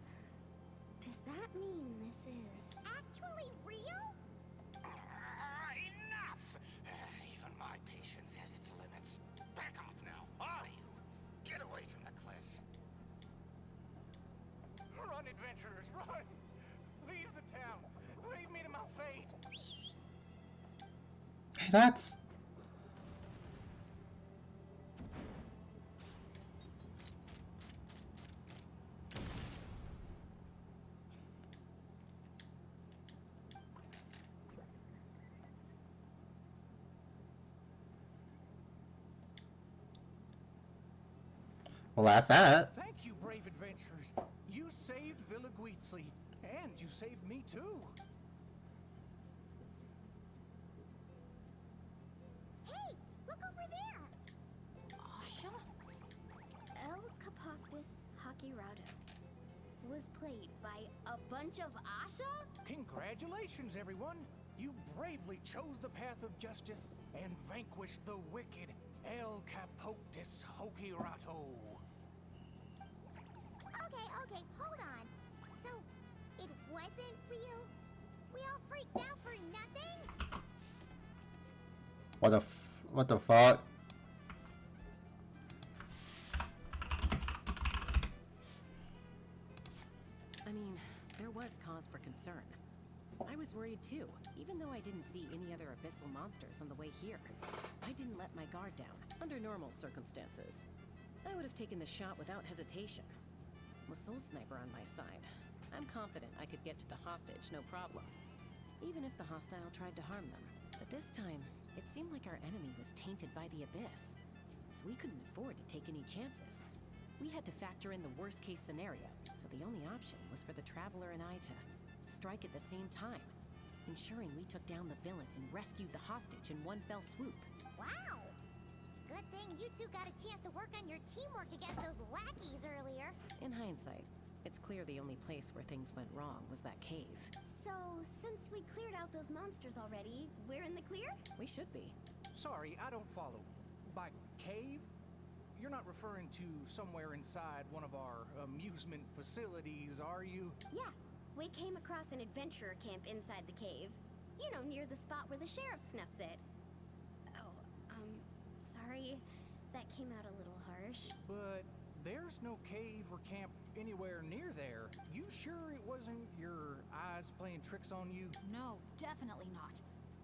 does that mean this is Actually real? Enough! Even my patience has its limits. Back off now, all of you. Get away from the cliff. Run, adventurers, run! Leave the town. Leave me to my fate. Hey, that's... Well, that's that. Thank you, brave adventurers. You saved Villa Guitzli, and you saved me too. Hey, look over there! Asha? El Capoctus Hakirado was played by a bunch of Asha? Congratulations, everyone. You bravely chose the path of justice and vanquished the wicked El Capoctus Hokirato. Okay, hold on. So, it wasn't real? We all freaked out for nothing? What the fuck? I mean, there was cause for concern. I was worried too, even though I didn't see any other abyssal monsters on the way here. I didn't let my guard down, under normal circumstances. I would have taken the shot without hesitation. With Soul Sniper on my side, I'm confident I could get to the hostage no problem, even if the hostile tried to harm them. But this time, it seemed like our enemy was tainted by the Abyss, so we couldn't afford to take any chances. We had to factor in the worst-case scenario, so the only option was for the Traveler and I to strike at the same time, ensuring we took down the villain and rescued the hostage in one fell swoop. Wow! Good thing you two got a chance to work on your teamwork against those lackeys earlier. In hindsight, it's clear the only place where things went wrong was that cave. So, since we cleared out those monsters already, we're in the clear? We should be. Sorry, I don't follow. By cave? You're not referring to somewhere inside one of our amusement facilities, are you? Yeah, we came across an adventurer camp inside the cave. You know, near the spot where the sheriff snuffs it. Oh, sorry. That came out a little harsh. But there's no cave or camp anywhere near there. You sure it wasn't your eyes playing tricks on you? No, definitely not.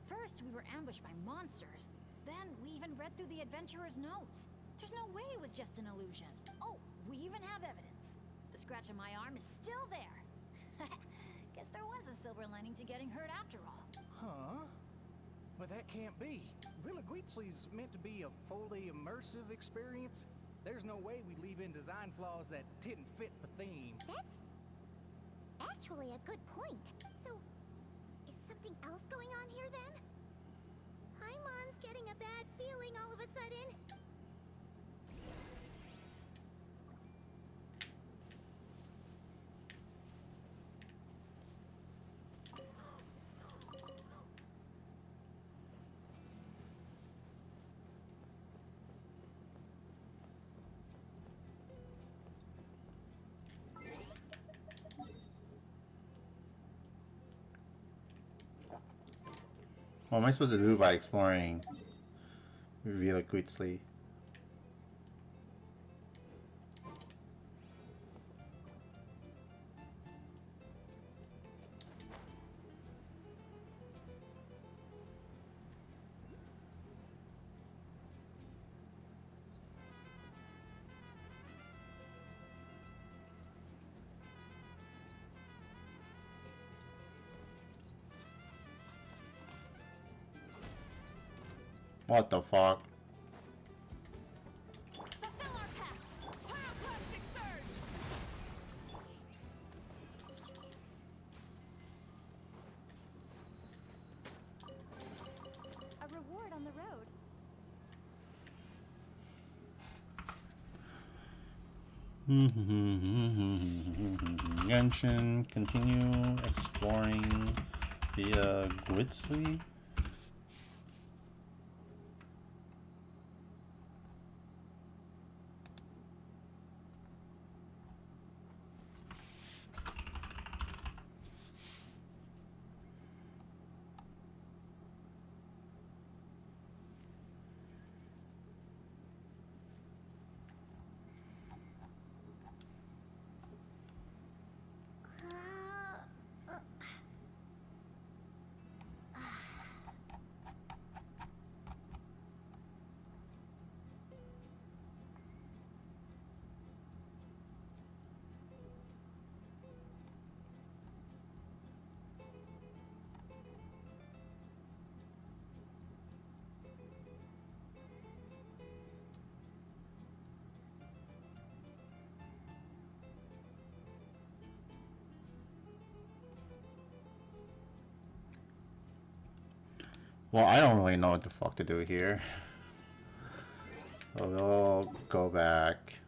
First, we were ambushed by monsters. Then, we even read through the adventurer's notes. There's no way it was just an illusion. Oh, we even have evidence. The scratch on my arm is still there. Guess there was a silver lining to getting hurt after all. Huh? But that can't be. Villa Guitzli's meant to be a fully immersive experience. There's no way we'd leave in design flaws that didn't fit the theme. That's actually a good point. So, is something else going on here then? Paimon's getting a bad feeling all of a sudden. What am I supposed to do by exploring Villa Guitzli? What the fuck? Fulfill our pact! Plastic surge! Genshin, continue exploring via Gwitsley. Well, I don't really know what the fuck to do here. So we'll go back.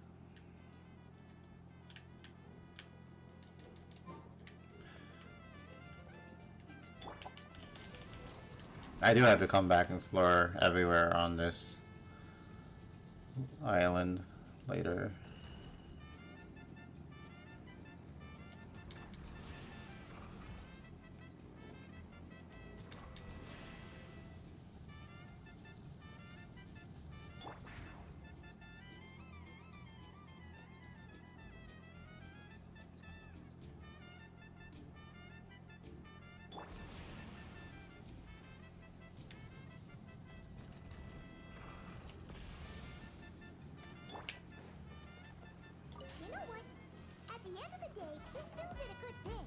I do have to come back and explore everywhere on this island later. You know what? At the end of the day, we still did a good thing.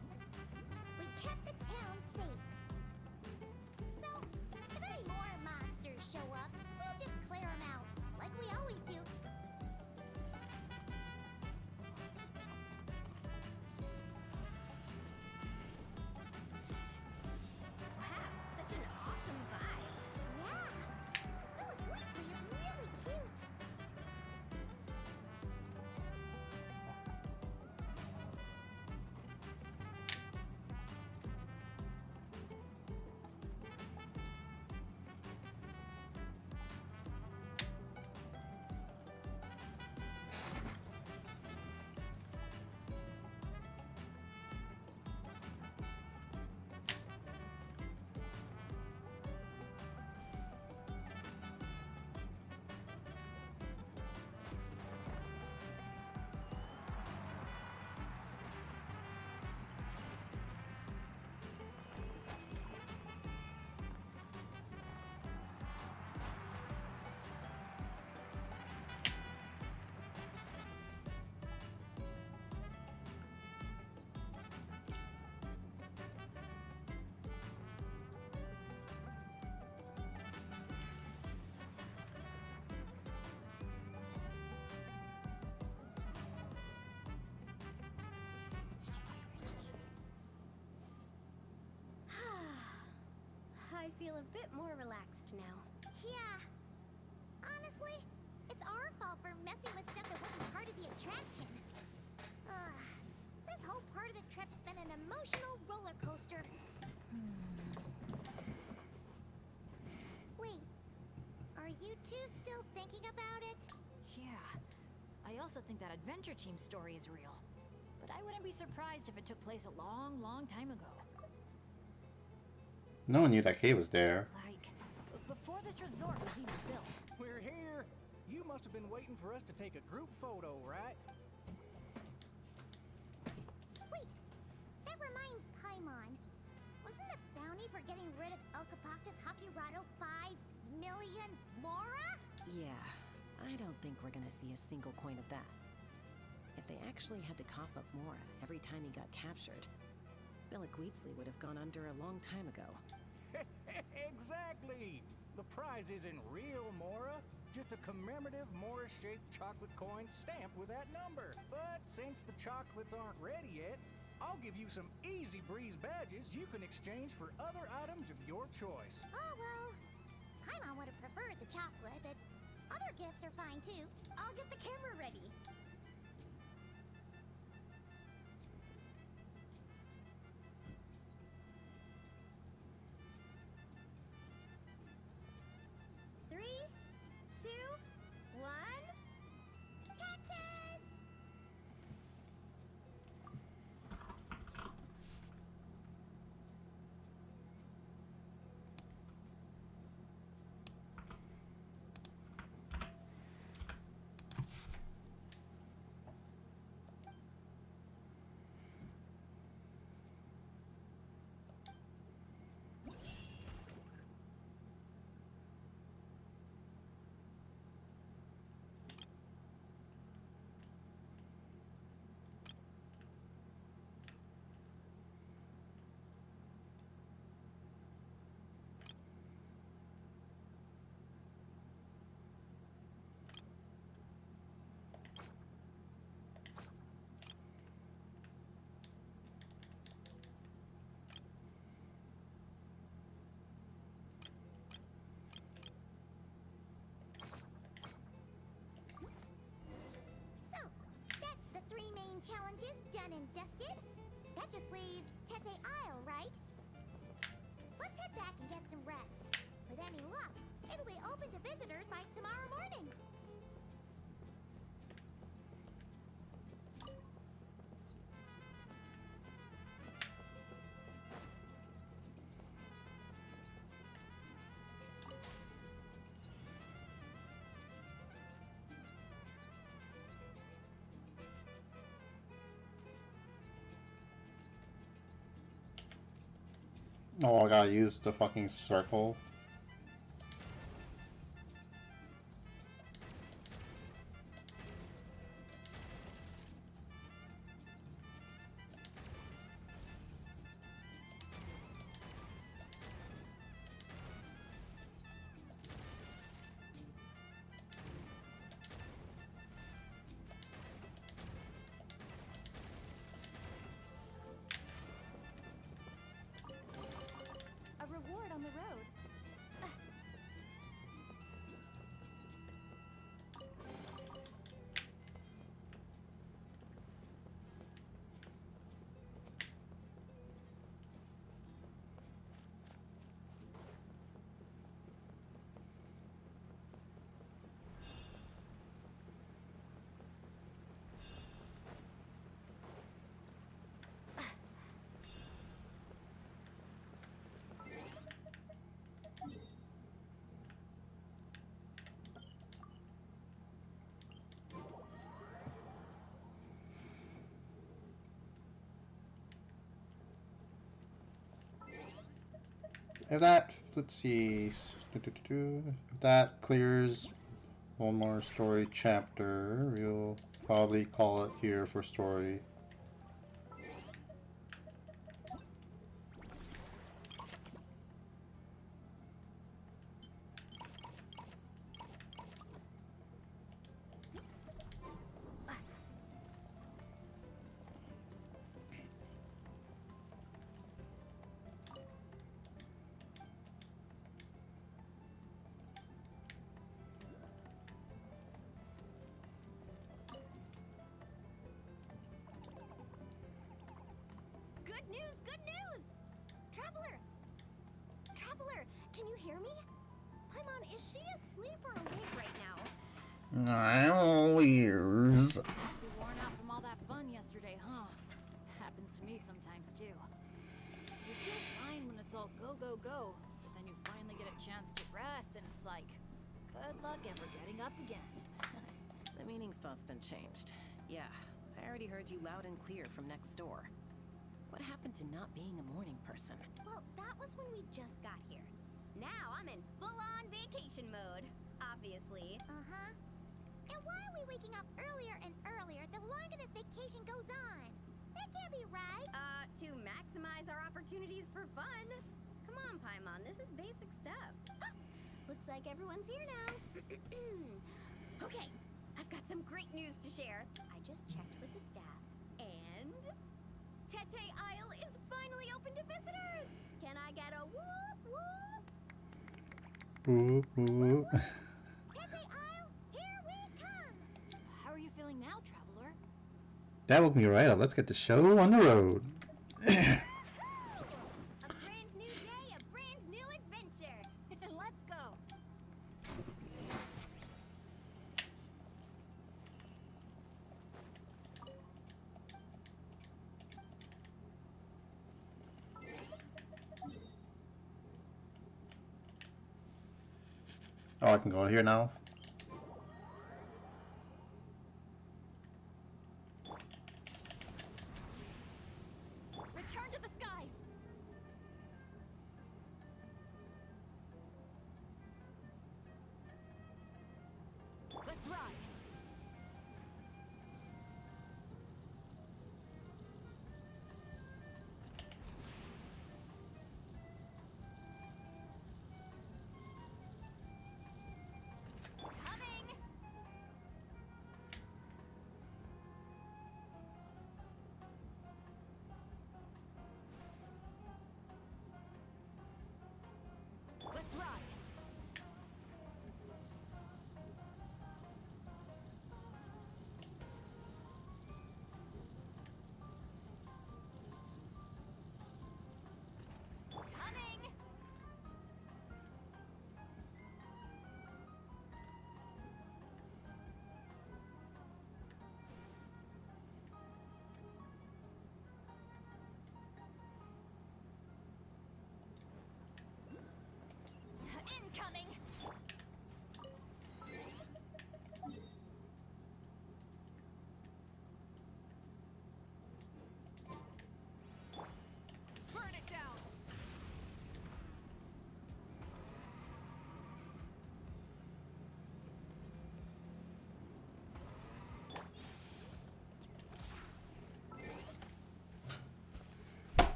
We kept the town safe. So, if any more monsters show up, we'll just clear them out, like we always do. Wow, such an awesome vibe. Yeah. Philip Weasley is really cute. I feel a bit more relaxed now. Yeah. Honestly, it's our fault for messing with stuff that wasn't part of the attraction. Ugh. This whole part of the trip's been an emotional roller coaster. Wait. Are you two still thinking about it? Yeah. I also think that adventure team story is real. But I wouldn't be surprised if it took place a long, long time ago. No one knew that cave was there. Like, before this resort was even built. We're here. You must have been waiting for us to take a group photo, right? Wait. That reminds Paimon. Wasn't the bounty for getting rid of El Capactus Hakirado 5 million Mora? Yeah, I don't think we're gonna see a single coin of that. If they actually had to cough up Mora every time he got captured, Billick Wheatsley would have gone under a long time ago. Exactly! The prize isn't real Mora, just a commemorative Mora-shaped chocolate coin stamped with that number. But since the chocolates aren't ready yet, I'll give you some easy breeze badges you can exchange for other items of your choice. Oh, well. Paimon would have preferred the chocolate, but other gifts are fine too. I'll get the camera ready. Tete Isle, right? Let's head back and get some rest. With any luck, it'll be open to visitors by tomorrow morning. Oh, I gotta use the fucking circle. A reward on the road. If that, let's see, if that clears one more story chapter, we'll probably call it here for story. Good news, good news! Traveler! Traveler, can you hear me? Paimon, is she asleep or awake right now? I'm ears. Be worn out from all that fun yesterday, huh? Happens to me sometimes too. You feel fine when it's all go, go, go, but then you finally get a chance to rest and it's like, good luck ever getting up again. The meeting spot's been changed. Yeah, I already heard you loud and clear from next door. What happened to not being a morning person? Well, that was when we just got here. Now I'm in full-on vacation mode, obviously. Uh-huh. And why are we waking up earlier and earlier the longer this vacation goes on? That can't be right. To maximize our opportunities for fun. Come on, Paimon, this is basic stuff. Ah, looks like everyone's here now. Okay, I've got some great news to share. I just checked with the staff, and Tete Isle is finally open to visitors! Can I get a whoop whoop? Ooh, ooh. Tete Isle, here we come! How are you feeling now, traveler? That woke me right up. Let's get the show on the road. A brand new day, a brand new adventure! Let's go. Oh, I can go here now. Return to the skies. Let's ride.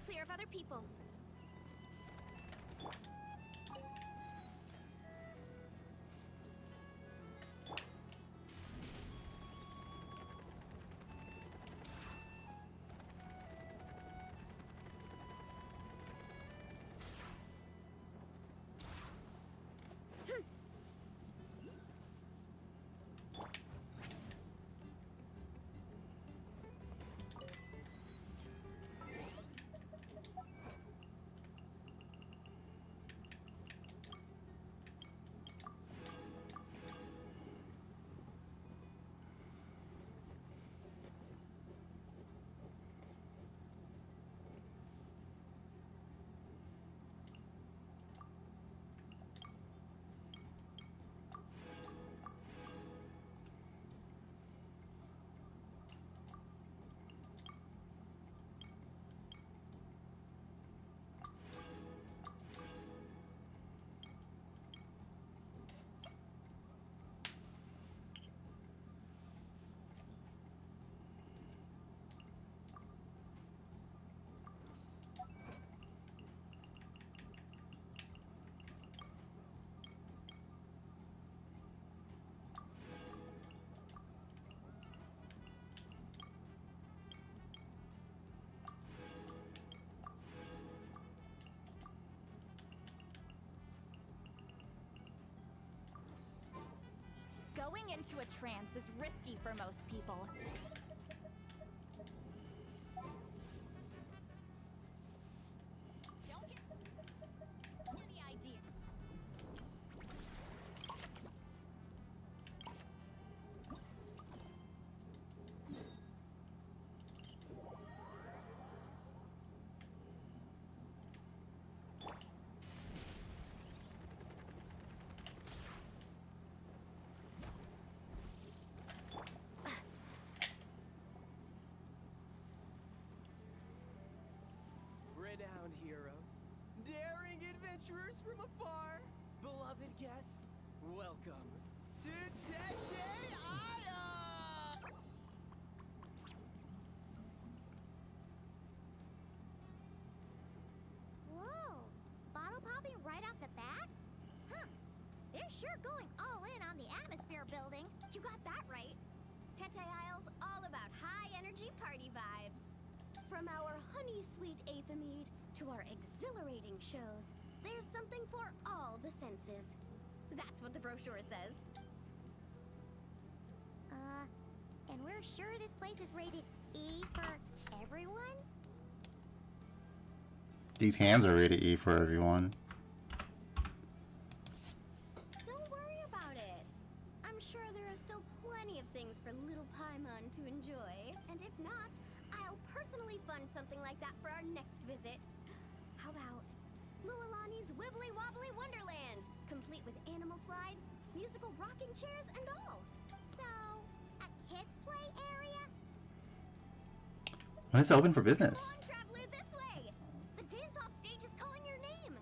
clear of other people. Going into a trance is risky for most people. Don't get any idea. Renowned heroes, daring adventurers from afar, beloved guests, welcome to Tetei. Whoa! Bottle popping right off the bat? Huh. They're sure going all in on the atmosphere building. You got that right. Tetei Isle's all about high-energy party vibes. From our honey-sweet aphemide to our exhilarating shows, there's something for all the senses. That's what the brochure says. And we're sure this place is rated E for everyone? These hands are rated E for everyone. Don't worry about it. I'm sure there are still plenty of things for little Paimon to enjoy. And if not, I'll personally fund something like that for our next visit. How about Mualani's Wibbly Wobbly Wonderland, complete with animal slides, musical rocking chairs, and all. So, a kids' play area? When is it open for business? Come on, traveler, this way! The dance-off stage is calling your name!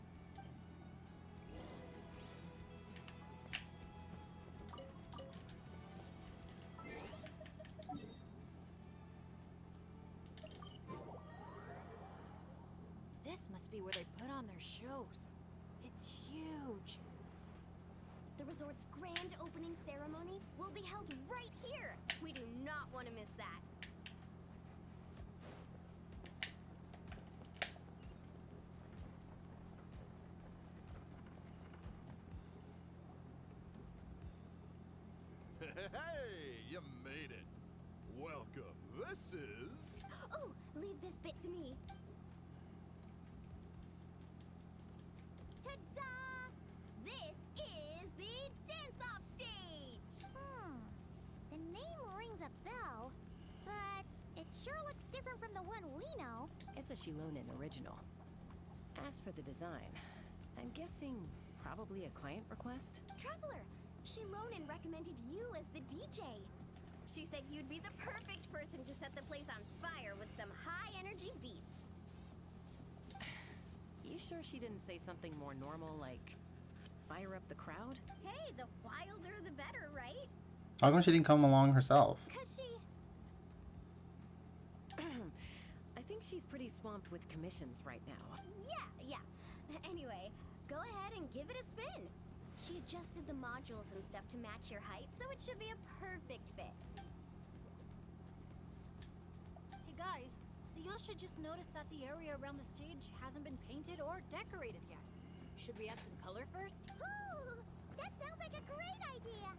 This must be where they put on their shows. It's huge. The resort's grand opening ceremony will be held right here. We do not want to miss that. Hey, you made it. Welcome. This is... Oh, leave this bit to me. Ta-da! This is the dance-off stage! The name rings a bell, but it sure looks different from the one we know. It's a Shilonen original. As for the design, I'm guessing probably a client request? Traveler, Shilonen recommended you as the DJ. She said you'd be the perfect person to set the place on fire with some high-energy beats. You sure she didn't say something more normal like fire up the crowd? Hey, the wilder the better, right? How come she didn't come along herself? 'Cause she... I think she's pretty swamped with commissions right now. Yeah. Anyway, go ahead and give it a spin. She adjusted the modules and stuff to match your height, so it should be a perfect fit. Hey guys, the Yasha just noticed that the area around the stage hasn't been painted or decorated yet. Should we add some color first? Ooh, that sounds like a great idea.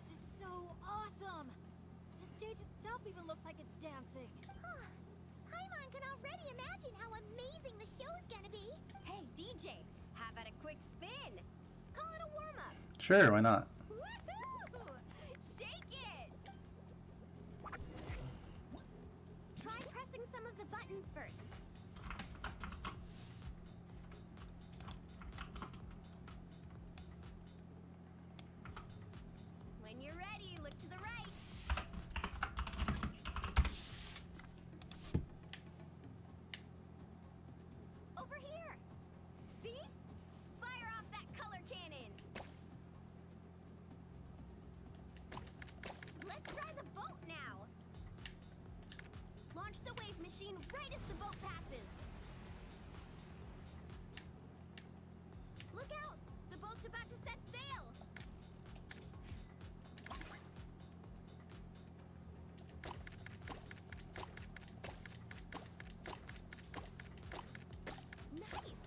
This is so awesome! The stage itself even looks like it's dancing. Huh. Paimon can already imagine how amazing the show's gonna be. Hey, DJ, how about a quick spin? Call it a warm-up. Sure, why not? Woohoo! Shake it! Try pressing some of the buttons first. When you're ready, look to the right. Over here. See? Fire off that color cannon. Let's try the boat now. Launch the wave machine right as the boat passes. Look out! The boat's about to set sail. Nice!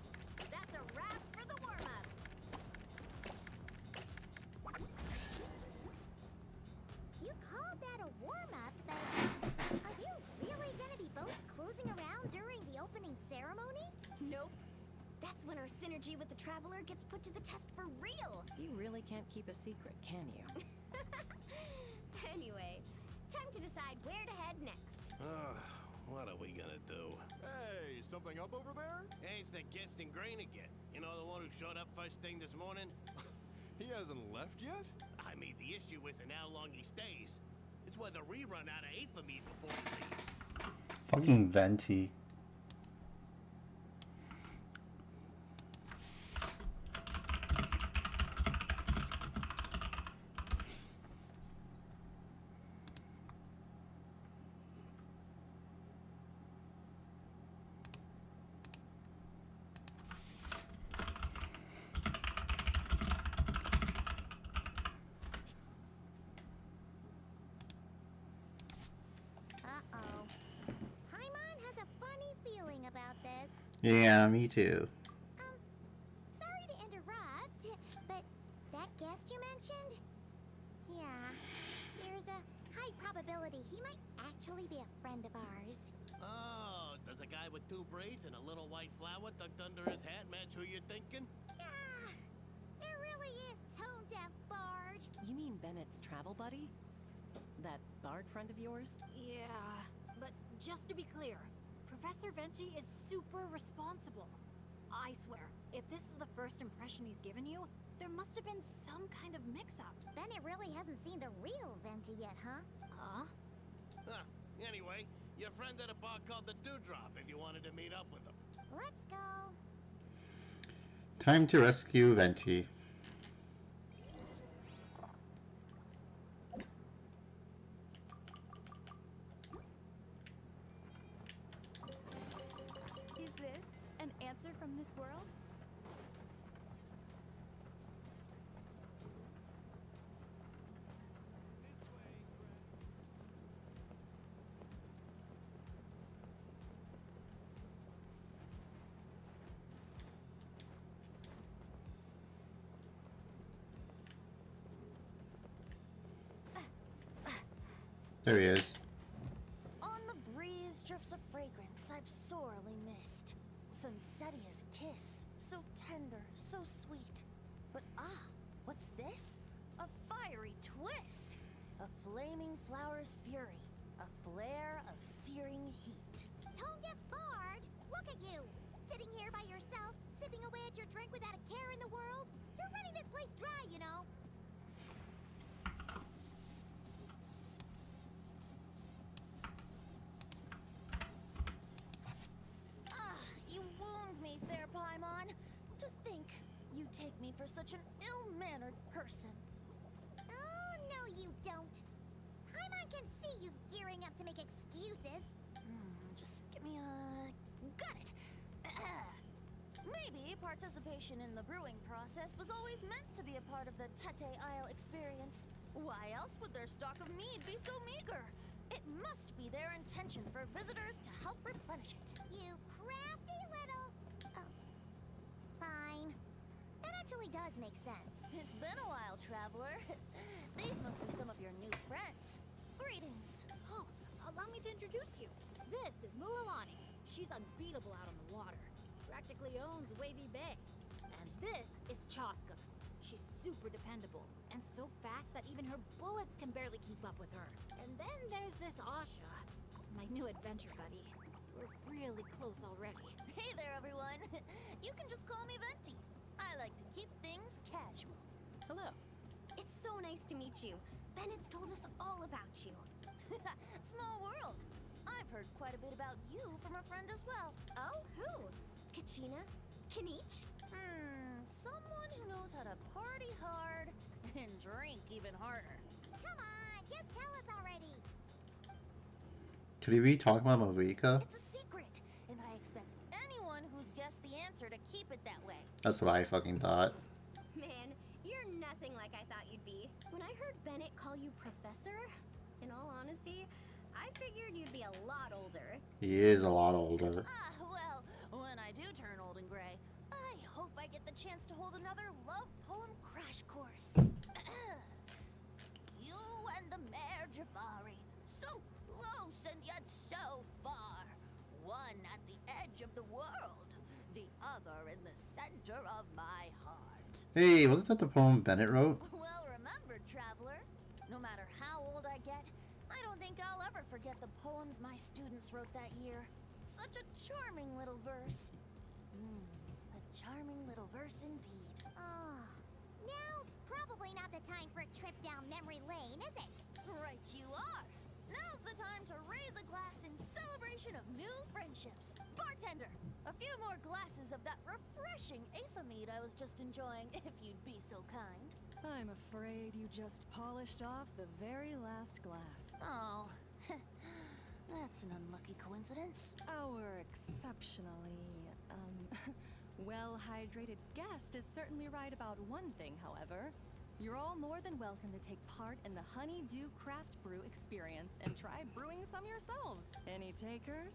That's a wrap for the warm-up. You called that a warm-up, but are you really gonna be both cruising around during the opening ceremony? Nope. That's when our synergy with the Traveler gets put to the test for real. You really can't keep a secret, can you? Anyway, time to decide where to head next. What are we gonna do? Hey, something up over there? Hey, it's that Genshin Grain again. You know, the one who showed up first thing this morning? He hasn't left yet? I mean, the issue isn't how long he stays. It's whether we run out of ape meat before he leaves. Fucking Venti. Uh-oh. Paimon has a funny feeling about this. Yeah, me too. Sorry to interrupt, but that guest you mentioned? Yeah, there's a high probability he might actually be a friend of ours. Oh, does a guy with two braids and a little white flower tucked under his hat match who you're thinking? Yeah, it really is tone-deaf Bard. You mean Bennett's travel buddy? That bard friend of yours? Yeah, but just to be clear, Professor Venti is super responsible. I swear, if this is the first impression he's given you, there must have been some kind of mix-up. Bennett really hasn't seen the real Venti yet, huh? Huh? Huh. Anyway, your friend at a bar called the Dewdrop if you wanted to meet up with him. Let's go. Time to rescue Venti. There he is. On the breeze drifts a fragrance I've sorely missed. Sunsetia's kiss, so tender, so sweet. But what's this? A fiery twist! A flaming flower's fury. A flare of searing heat. Tone-deaf bard, look at you! Sitting here by yourself, sipping away at your drink without a care in the world? You're running this place dry, you know. You wound me, fair Paimon. To think you take me for such an ill-mannered person. Oh, no you don't. Paimon can see you gearing up to make excuses. Just give me a... Got it! Maybe participation in the brewing process was always meant to be a part of the Tete Isle experience. Why else would their stock of mead be so meager? It must be their intention for visitors to help replenish it. You crafty little... Oh. Fine. That actually does make sense. It's been a while, traveler. These must be some of your new friends. Greetings. Oh, allow me to introduce you. This is Mualani. She's unbeatable out on the water. Practically owns Wavy Bay. And this is Chaska. She's super dependable and so fast that even her bullets can barely keep up with her. And then there's this Asha, my new adventure buddy. We're really close already. Hey there, everyone. You can just call me Venti. I like to keep things casual. Hello. It's so nice to meet you. Bennett's told us all about you. Small world. I've heard quite a bit about you from a friend as well. Oh, who? Kachina? Kanich? Someone who knows how to party hard and drink even harder. Come on, just tell us already. Could he be talking about Marika? It's a secret, and I expect anyone who's guessed the answer to keep it that way. That's what I fucking thought. Man, you're nothing like I thought you'd be. When I heard Bennett call you Professor, in all honesty, I figured you'd be a lot older. He is a lot older. Well, when I do turn old and gray, I hope I get the chance to hold another love poem crash course. You and the Mare Javari, so close and yet so far. One at the edge of the world, the other in the center of my heart. Hey, wasn't that the poem Bennett wrote? Well remembered, traveler. No matter how old I get, I don't think I'll ever forget the poems my students wrote that year. Such a charming little verse. A charming little verse indeed. Oh, now's probably not the time for a trip down memory lane, is it? Right you are. Now's the time to raise a glass in celebration of new friendships. Bartender, a few more glasses of that refreshing Aethamede I was just enjoying, if you'd be so kind. I'm afraid you just polished off the very last glass. Oh, that's an unlucky coincidence. Our exceptionally, well-hydrated guest is certainly right about one thing, however. You're all more than welcome to take part in the Honeydew Craft Brew experience and try brewing some yourselves. Any takers?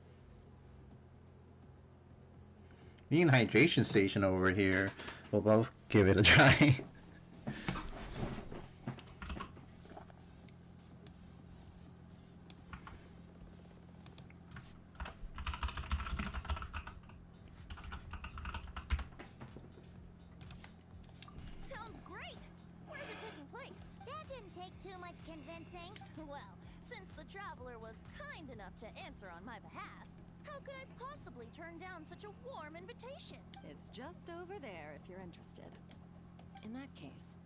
Me and Hydration Station over here. We'll both give it a try. Sounds great! Where's it taking place? That didn't take too much convincing. Well, since the traveler was kind enough to answer on my behalf, how could I possibly turn down such a warm invitation? It's just over there if you're interested. In that case,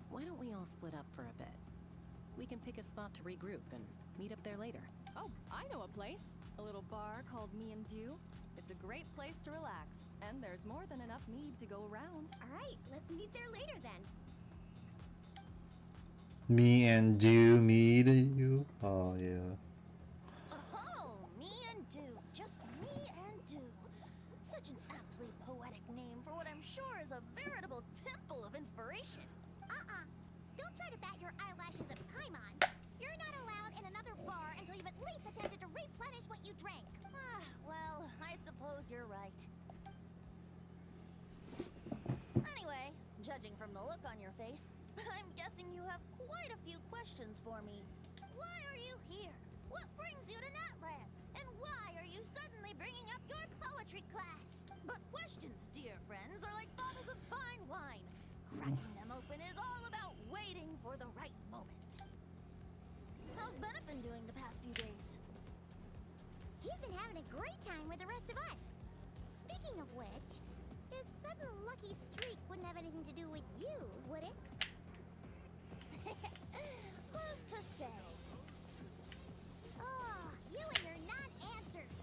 why don't we all split up for a bit? We can pick a spot to regroup and meet up there later. Oh, I know a place. A little bar called Me and Dew. It's a great place to relax, and there's more than enough mead to go around. All right, let's meet there later then. Me and do, me to you. Oh, yeah. Oh, Me and Dew. Just Me and Dew. Such an aptly poetic name for what I'm sure is a veritable temple of inspiration. Don't try to bat your eyelashes at Paimon. You're not allowed in another bar until you've at least attempted to replenish what you drank. Well, I suppose you're right. Anyway, judging from the look on your face, I'm guessing you have quite a few questions for me. Why are you here? What brings you to Natland? And why are you suddenly bringing up your poetry class? But questions, dear friends, are like bottles of fine wine. Cracking them open is all about waiting for the right moment. How's Bennett been doing the past few days? He's been having a great time with the rest of us. Speaking of which, his sudden lucky streak wouldn't have anything to do with you, would it? Who's to say? Oh, you and your non-answers.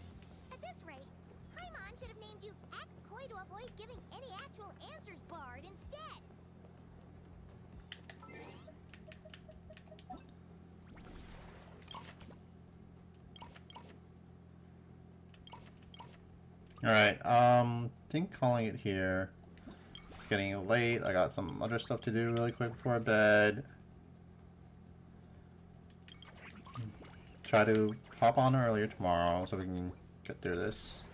At this rate, Paimon should have named you Axe Koi to avoid giving any actual answers barred instead. Alright, think calling it here. It's getting late. I got some other stuff to do really quick before bed. Try to hop on earlier tomorrow so we can get through this.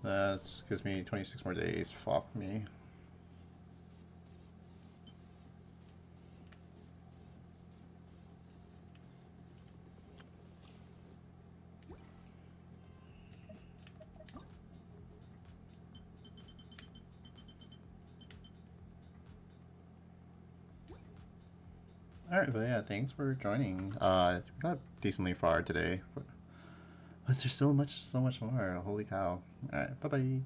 That gives me 26 more days. Fuck me. Alright, but yeah, thanks for joining. We got decently far today. But there's so much more. Holy cow. Alright, bye-bye.